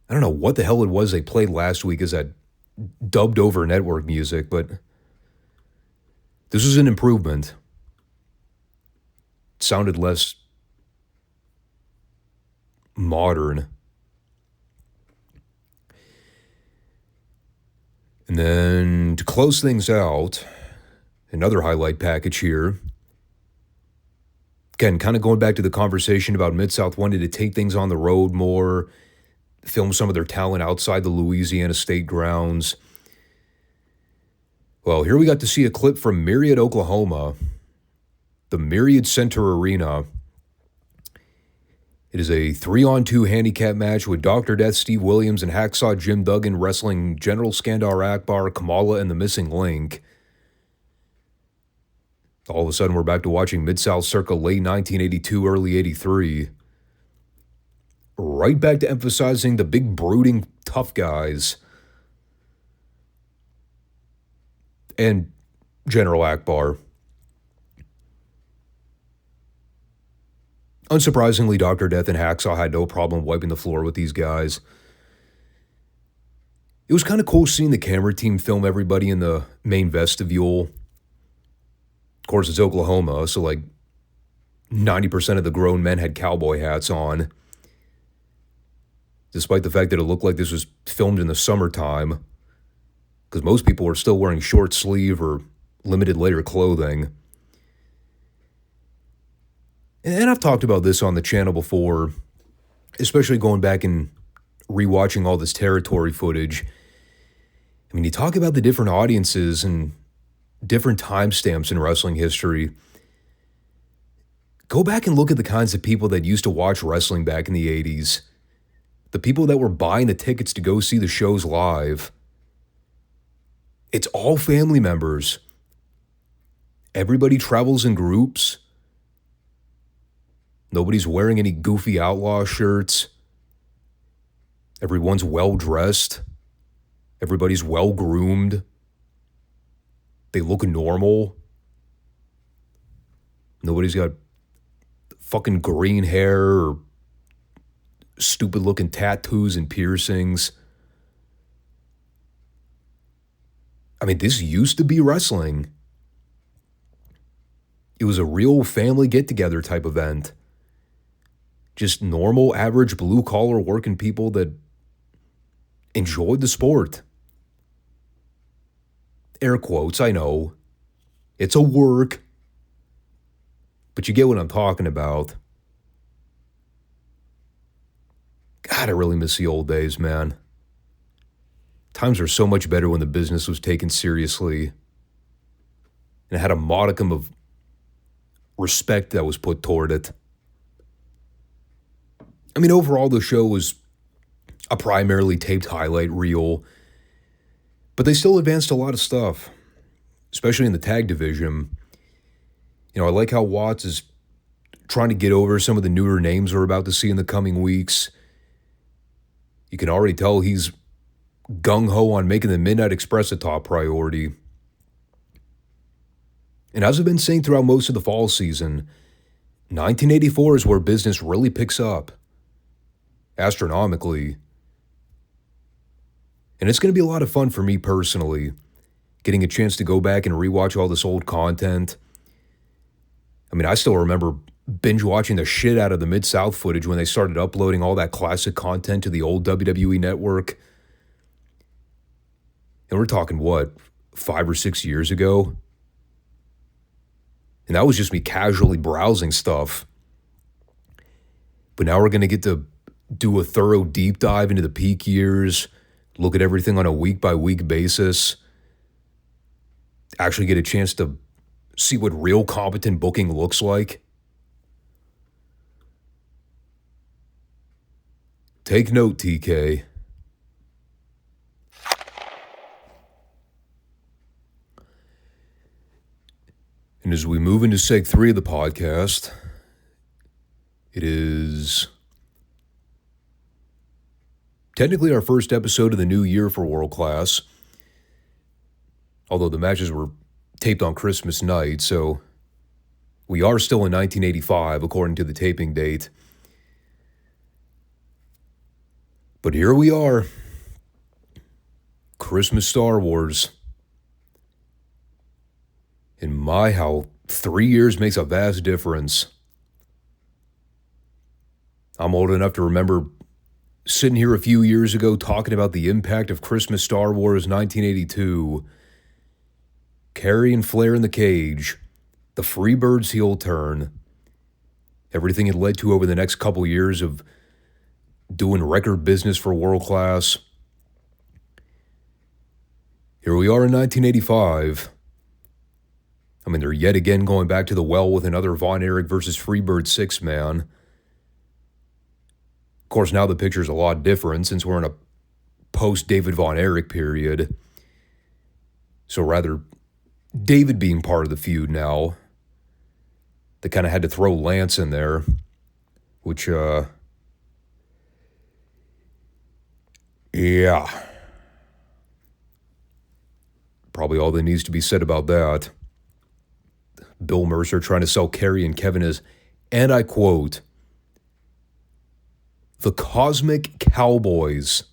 I don't know what the hell it was they played last week as that dubbed over network music, but this was an improvement. It sounded less modern. And then to close things out, another highlight package here. Again, kind of going back to the conversation about Midsouth wanting to take things on the road more, film some of their talent outside the Louisiana state grounds. Well, here we got to see a clip from Myriad, Oklahoma, the Myriad Center Arena. It is a 3-on-2 handicap match with Dr. Death, Steve Williams, and Hacksaw Jim Duggan wrestling General Skandar Akbar, Kamala, and the Missing Link. All of a sudden, we're back to watching Mid-South circa late 1982, early 83. Right back to emphasizing the big, brooding, tough guys. And General Akbar. Unsurprisingly, Dr. Death and Hacksaw had no problem wiping the floor with these guys. It was kind of cool seeing the camera team film everybody in the main vestibule. Of course, it's Oklahoma, so like 90% of the grown men had cowboy hats on. Despite the fact that it looked like this was filmed in the summertime, because most people were still wearing short sleeve or limited layer clothing. And I've talked about this on the channel before, especially going back and rewatching all this territory footage. I mean, you talk about the different audiences and different timestamps in wrestling history. Go back and look at the kinds of people that used to watch wrestling back in the 80s. The people that were buying the tickets to go see the shows live. It's all family members. Everybody travels in groups. Nobody's wearing any goofy outlaw shirts. Everyone's well-dressed. Everybody's well-groomed. They look normal. Nobody's got fucking green hair or stupid-looking tattoos and piercings. I mean, this used to be wrestling. It was a real family get-together type event. Just normal, average, blue-collar working people that enjoyed the sport. Air quotes, I know. It's a work. But you get what I'm talking about. God, I really miss the old days, man. Times are so much better when the business was taken seriously. And it had a modicum of respect that was put toward it. I mean, overall, the show was a primarily taped highlight reel, but they still advanced a lot of stuff, especially in the tag division. You know, I like how Watts is trying to get over some of the newer names we're about to see in the coming weeks. You can already tell he's gung-ho on making the Midnight Express a top priority. And as I've been saying throughout most of the fall season, 1984 is where business really picks up. Astronomically. And it's going to be a lot of fun for me personally, getting a chance to go back and rewatch all this old content. I mean, I still remember binge watching the shit out of the Mid-South footage when they started uploading all that classic content to the old WWE network. And we're talking, what, 5 or 6 years ago? And that was just me casually browsing stuff. But now we're going to get to do a thorough deep dive into the peak years, look at everything on a week-by-week basis, actually get a chance to see what real competent booking looks like. Take note, TK. And as we move into seg 3 of the podcast, it is technically our first episode of the new year for World Class, although the matches were taped on Christmas night, so we are still in 1985 according to the taping date. But here we are. Christmas Star Wars. And my, how 3 years makes a vast difference. I'm old enough to remember sitting here a few years ago talking about the impact of Christmas Star Wars 1982, Kerry and Flair in the cage, the Freebirds heel turn, everything it led to over the next couple years of doing record business for World Class. Here we are in 1985. I mean, they're yet again going back to the well with another Von Erich versus Freebird six-man. Of course, now the picture's a lot different since we're in a post-David Von Erich period. So rather, David being part of the feud now, they kind of had to throw Lance in there, which, yeah. Probably all that needs to be said about that. Bill Mercer trying to sell Kerry and Kevin as, and I quote, the Cosmic Cowboys.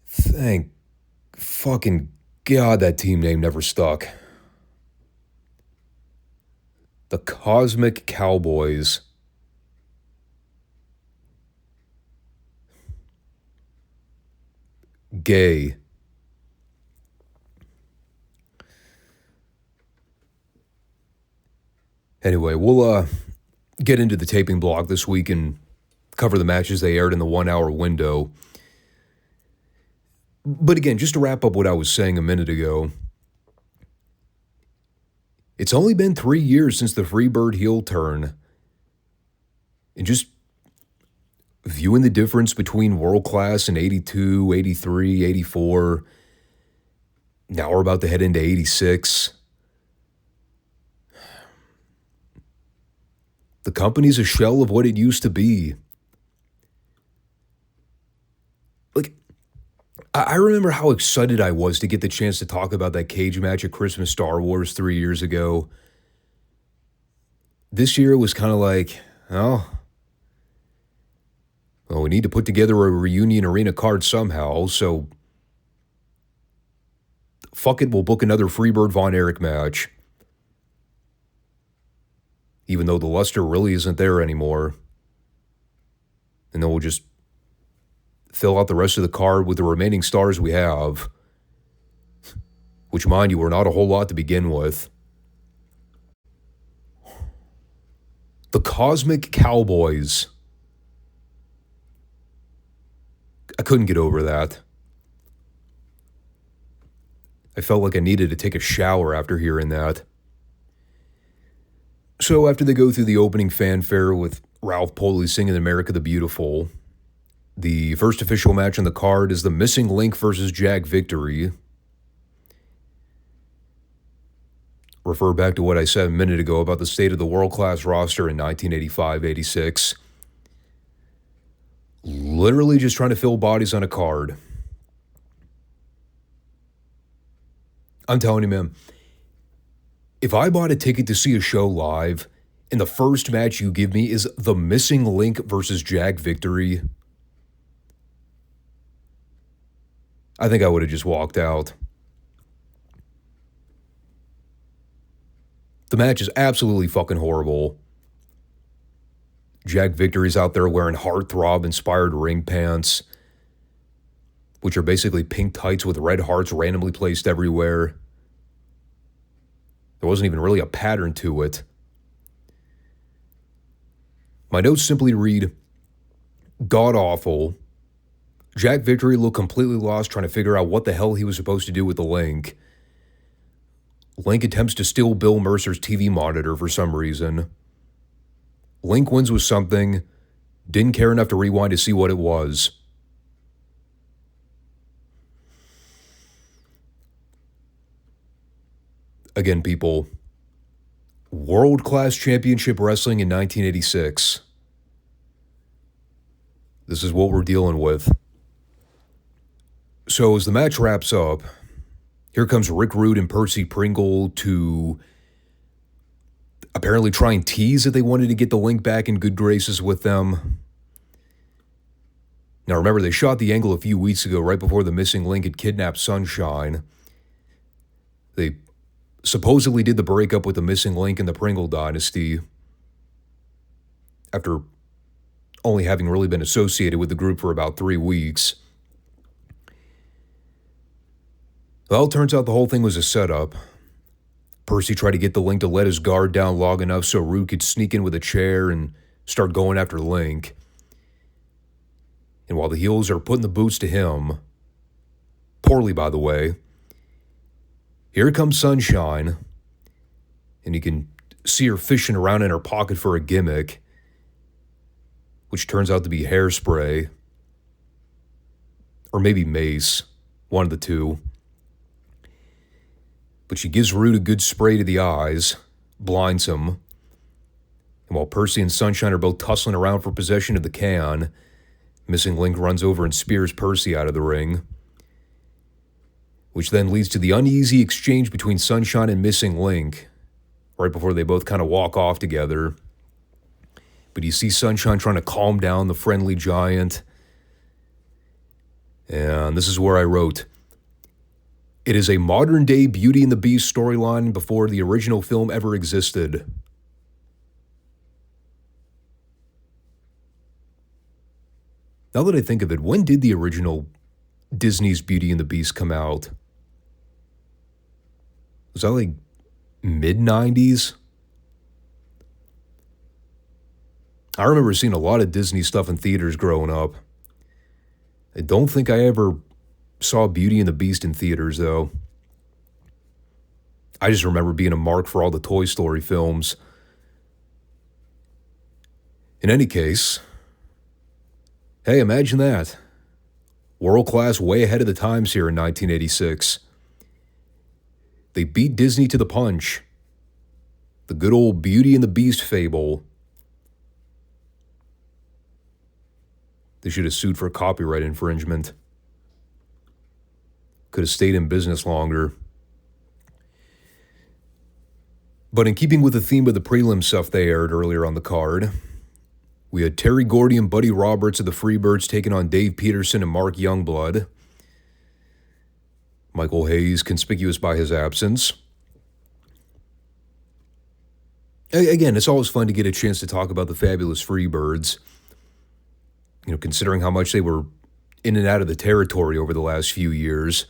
Thank fucking God that team name never stuck. The Cosmic Cowboys. Gay. Anyway, we'll get into the taping block this week and cover the matches they aired in the 1 hour window. But again, just to wrap up what I was saying a minute ago, it's only been 3 years since the Freebird heel turn. And just viewing the difference between World Class in 82, 83, 84, now we're about to head into 86. The company's a shell of what it used to be. Like, I remember how excited I was to get the chance to talk about that cage match at Christmas Star Wars 3 years ago. This year it was kind of like, oh, well, we need to put together a reunion arena card somehow, so fuck it, we'll book another Freebird Von Erich match. Even though the luster really isn't there anymore. And then we'll just fill out the rest of the card with the remaining stars we have. Which, mind you, were not a whole lot to begin with. The Cosmic Cowboys. I couldn't get over that. I felt like I needed to take a shower after hearing that. So after they go through the opening fanfare with Ralph Poley singing America the Beautiful, the first official match on the card is the Missing Link versus Jack Victory. Refer back to what I said a minute ago about the state of the world-class roster in 1985-86. Literally just trying to fill bodies on a card. I'm telling you, man, if I bought a ticket to see a show live, and the first match you give me is The Missing Link versus Jack Victory, I think I would have just walked out. The match is absolutely fucking horrible. Jack Victory's out there wearing heartthrob-inspired ring pants, which are basically pink tights with red hearts randomly placed everywhere. There wasn't even really a pattern to it. My notes simply read, god-awful. Jack Victory looked completely lost trying to figure out what the hell he was supposed to do with the Link. Link attempts to steal Bill Mercer's TV monitor for some reason. Link wins with something, didn't care enough to rewind to see what it was. Again, people, world-class championship wrestling in 1986. This is what we're dealing with. So as the match wraps up, here comes Rick Rude and Percy Pringle to apparently try and tease that they wanted to get the Link back in good graces with them. Now remember, they shot the angle a few weeks ago right before the Missing Link had kidnapped Sunshine. They supposedly did the breakup with the Missing Link in the Pringle dynasty. after only having really been associated with the group for about 3 weeks. Well, it turns out the whole thing was a setup. Percy tried to get the Link to let his guard down long enough so Rude could sneak in with a chair and start going after Link. And while the heels are putting the boots to him, poorly by the way, here comes Sunshine, and you can see her fishing around in her pocket for a gimmick, which turns out to be hairspray, or maybe mace, one of the two. But she gives Rude a good spray to the eyes, blinds him, and while Percy and Sunshine are both tussling around for possession of the can, Missing Link runs over and spears Percy out of the ring, which then leads to the uneasy exchange between Sunshine and Missing Link, right before they both kind of walk off together. But you see Sunshine trying to calm down the friendly giant, and this is where I wrote, "It is a modern-day Beauty and the Beast storyline before the original film ever existed." Now that I think of it, when did the original Disney's Beauty and the Beast come out? Was that like mid-90s? I remember seeing a lot of Disney stuff in theaters growing up. I don't think I ever saw Beauty and the Beast in theaters, though. I just remember being a mark for all the Toy Story films. In any case, hey, imagine that. World class, way ahead of the times here in 1986. They beat Disney to the punch. The good old Beauty and the Beast fable. They should have sued for copyright infringement. Could have stayed in business longer. But in keeping with the theme of the prelim stuff they aired earlier on the card, we had Terry Gordy and Buddy Roberts of the Freebirds taking on Dave Peterson and Mark Youngblood. Michael Hayes conspicuous by his absence. Again, it's always fun to get a chance to talk about the fabulous Freebirds. You know, considering how much they were in and out of the territory over the last few years.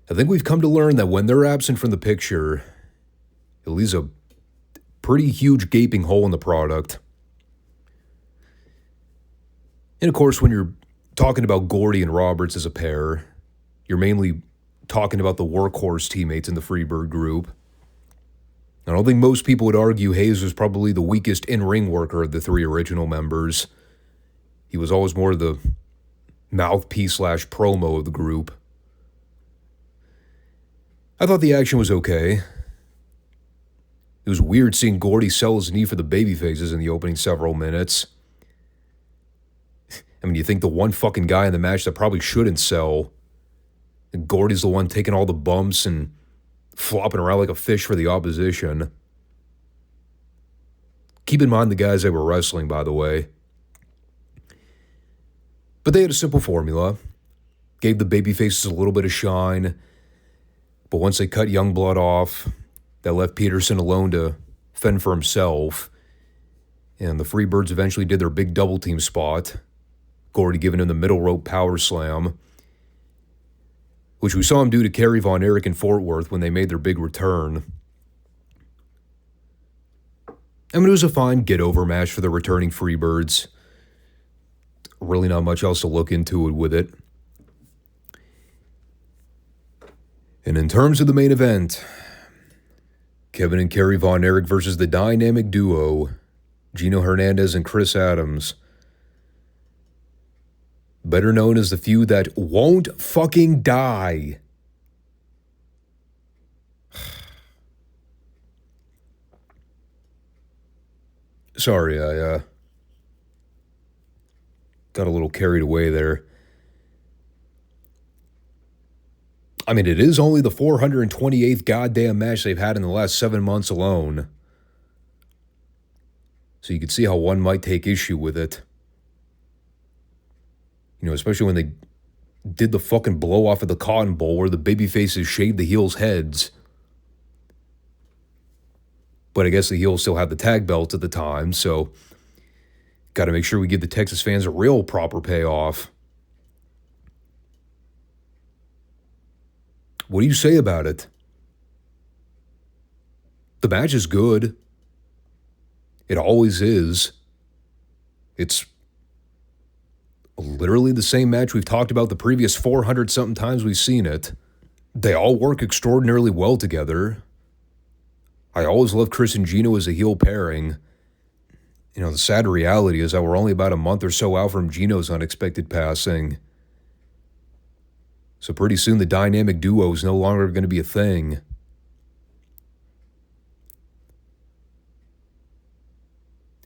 I think we've come to learn that when they're absent from the picture, it leaves a pretty huge gaping hole in the product. And of course, when you're talking about Gordy and Roberts as a pair, you're mainly talking about the workhorse teammates in the Freebird group. I don't think most people would argue Hayes was probably the weakest in-ring worker of the three original members. He was always more the mouthpiece/promo of the group. I thought the action was okay. It was weird seeing Gordy sell his knee for the babyfaces in the opening several minutes. I mean, you think the one fucking guy in the match that probably shouldn't sell, and Gordy's the one taking all the bumps and flopping around like a fish for the opposition. Keep in mind the guys they were wrestling, by the way. But they had a simple formula. Gave the babyfaces a little bit of shine. But once they cut Youngblood off, that left Peterson alone to fend for himself. And the Freebirds eventually did their big double team spot. Gordy giving him the middle rope power slam, which we saw him do to Kerry Von Erich in Fort Worth when they made their big return. I mean, it was a fine get-over match for the returning Freebirds. Really not much else to look into it with it. And in terms of the main event, Kevin and Kerry Von Erich versus the dynamic duo, Gino Hernandez and Chris Adams. Better known as the feud that won't fucking die. Sorry, I got a little carried away there. I mean, it is only the 428th goddamn match they've had in the last 7 months alone. So you can see how one might take issue with it. You know, especially when they did the fucking blow off of the Cotton Bowl where the babyfaces shaved the heels' heads. But I guess the heels still have the tag belts at the time, so got to make sure we give the Texas fans a real proper payoff. What do you say about it? The match is good. It always is. It's literally the same match we've talked about the previous 400-something times we've seen it. They all work extraordinarily well together. I always loved Chris and Gino as a heel pairing. You know, the sad reality is that we're only about a month or so out from Gino's unexpected passing. So pretty soon the dynamic duo is no longer going to be a thing.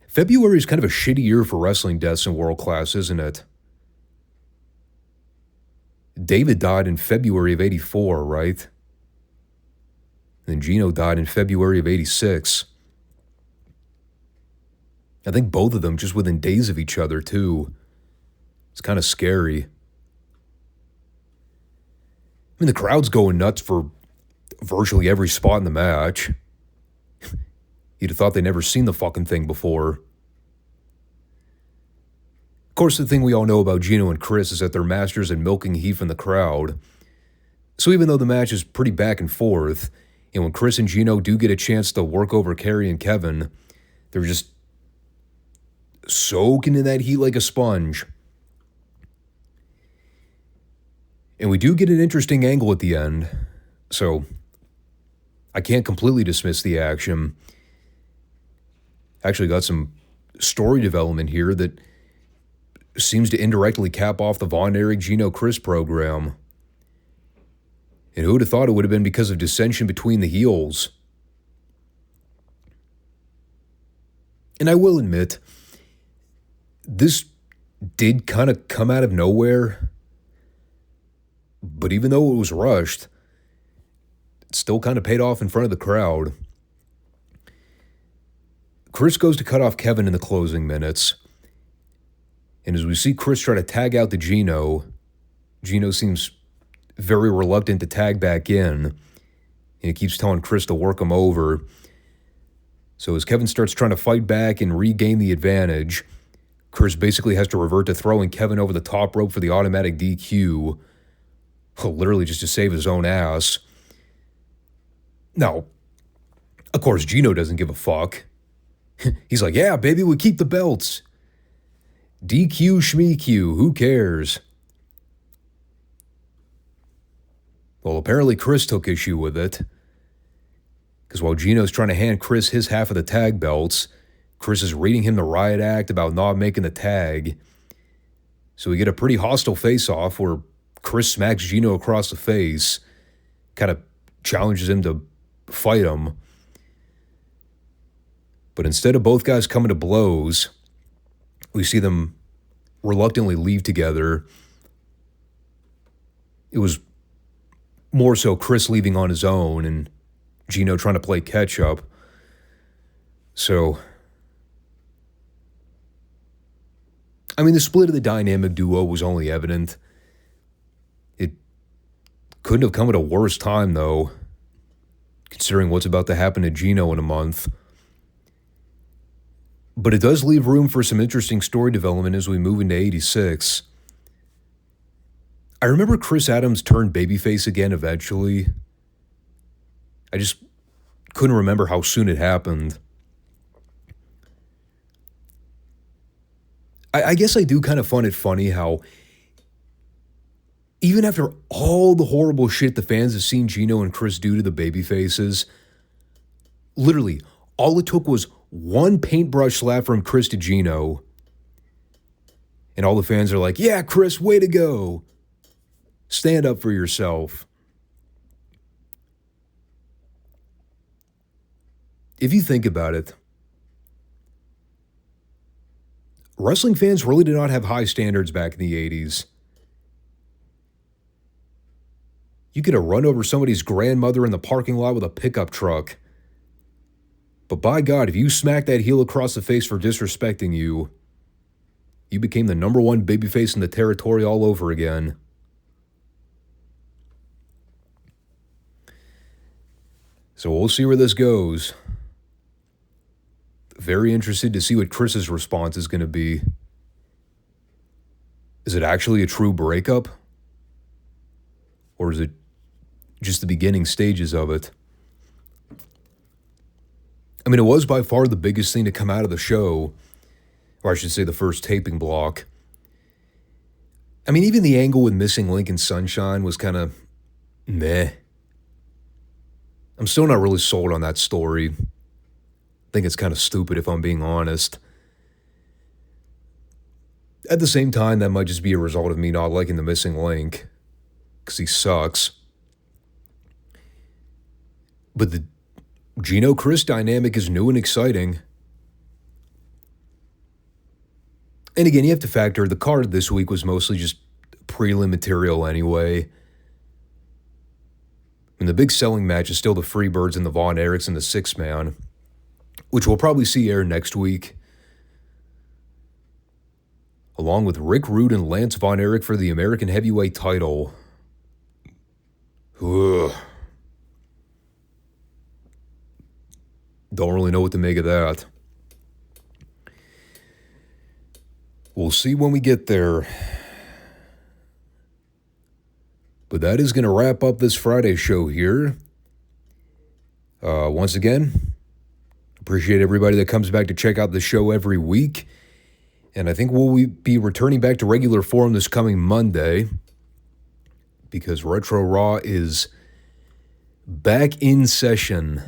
February is kind of a shitty year for wrestling deaths in world class, isn't it? David died in February of '84, right? And Gino died in February of '86. I think both of them just within days of each other, too. It's kind of scary. I mean, the crowd's going nuts for virtually every spot in the match. You'd have thought they'd never seen the fucking thing before. Of course, the thing we all know about Gino and Chris is that they're masters at milking heat from the crowd. So even though the match is pretty back and forth, and when Chris and Gino do get a chance to work over Kerry and Kevin, they're just soaking in that heat like a sponge. And we do get an interesting angle at the end, so I can't completely dismiss the action. Actually got some story development here that seems to indirectly cap off the Von Erich Gino Chris program. And who would have thought it would have been because of dissension between the heels? And I will admit, this did kind of come out of nowhere. But even though it was rushed, it still kind of paid off in front of the crowd. Chris goes to cut off Kevin in the closing minutes. And as we see Chris try to tag out to Gino, Gino seems very reluctant to tag back in. And he keeps telling Chris to work him over. So as Kevin starts trying to fight back and regain the advantage, Chris basically has to revert to throwing Kevin over the top rope for the automatic DQ. Literally just to save his own ass. Now, of course, Gino doesn't give a fuck. He's like, yeah, baby, we keep the belts. DQ schmeq, who cares? Well, apparently Chris took issue with it. Because while Gino's trying to hand Chris his half of the tag belts, Chris is reading him the riot act about not making the tag. So we get a pretty hostile face-off where Chris smacks Gino across the face, kind of challenges him to fight him. But instead of both guys coming to blows, we see them reluctantly leave together. It was more so Chris leaving on his own and Gino trying to play catch-up. So, I mean, the split of the dynamic duo was only evident. It couldn't have come at a worse time, though, considering what's about to happen to Gino in a month. But it does leave room for some interesting story development as we move into '86. I remember Chris Adams turned babyface again eventually. I just couldn't remember how soon it happened. I guess I do kind of find it funny how even after all the horrible shit the fans have seen Gino and Chris do to the babyfaces, literally, all it took was one paintbrush slap from Chris to Gino, and all the fans are like, yeah, Chris, way to go. Stand up for yourself. If you think about it, wrestling fans really did not have high standards back in the 80s. You could have run over somebody's grandmother in the parking lot with a pickup truck. But by God, if you smacked that heel across the face for disrespecting you, you became the number one babyface in the territory all over again. So we'll see where this goes. very interested to see what Chris's response is going to be. Is it actually a true breakup? Or is it just the beginning stages of it? I mean, it was by far the biggest thing to come out of the show, or I should say the first taping block. I mean, even the angle with Missing Link and Sunshine was kind of meh. I'm still not really sold on that story. I think it's kind of stupid if I'm being honest. At the same time, that might just be a result of me not liking the Missing Link, because he sucks. But the Gino-Chris dynamic is new and exciting. And again, you have to factor, the card this week was mostly just prelim material anyway. And the big selling match is still the Freebirds and the Von Erichs and the Six Man, which we'll probably see air next week, along with Rick Rude and Lance Von Erich for the American Heavyweight title. Ugh. Don't really know what to make of that. We'll see when we get there. But that is going to wrap up this Friday show here. Once again, appreciate everybody that comes back to check out the show every week. And I think we'll be returning back to regular form this coming Monday, because Retro Raw is back in session.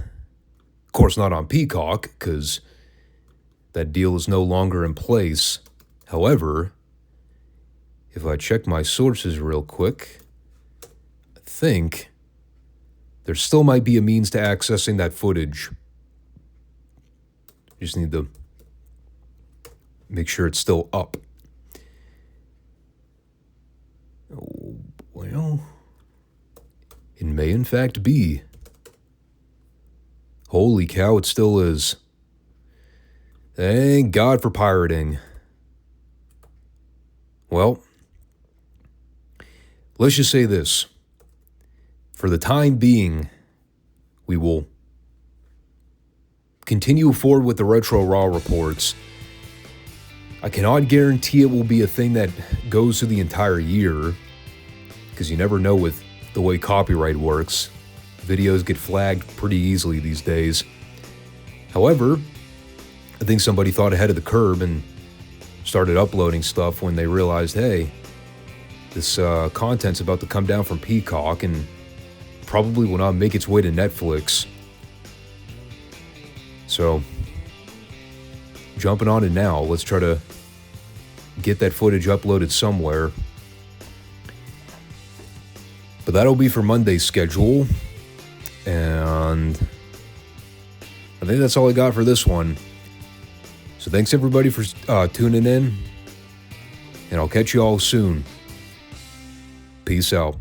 Of course, not on Peacock, because that deal is no longer in place. However, if I check my sources real quick, I think there still might be a means to accessing that footage. Just need to make sure it's still up. Well, it may in fact be. Holy cow, it still is. Thank God for pirating. Well, let's just say this. For the time being, we will continue forward with the Retro Raw reports. I cannot guarantee it will be a thing that goes through the entire year, because you never know with the way copyright works. Videos get flagged pretty easily these days. However, I think somebody thought ahead of the curve and started uploading stuff when they realized, hey, this content's about to come down from Peacock and probably will not make its way to Netflix. So, jumping on it now, let's try to get that footage uploaded somewhere. But that'll be for Monday's schedule. And I think that's all I got for this one. So thanks everybody for tuning in. And I'll catch you all soon. Peace out.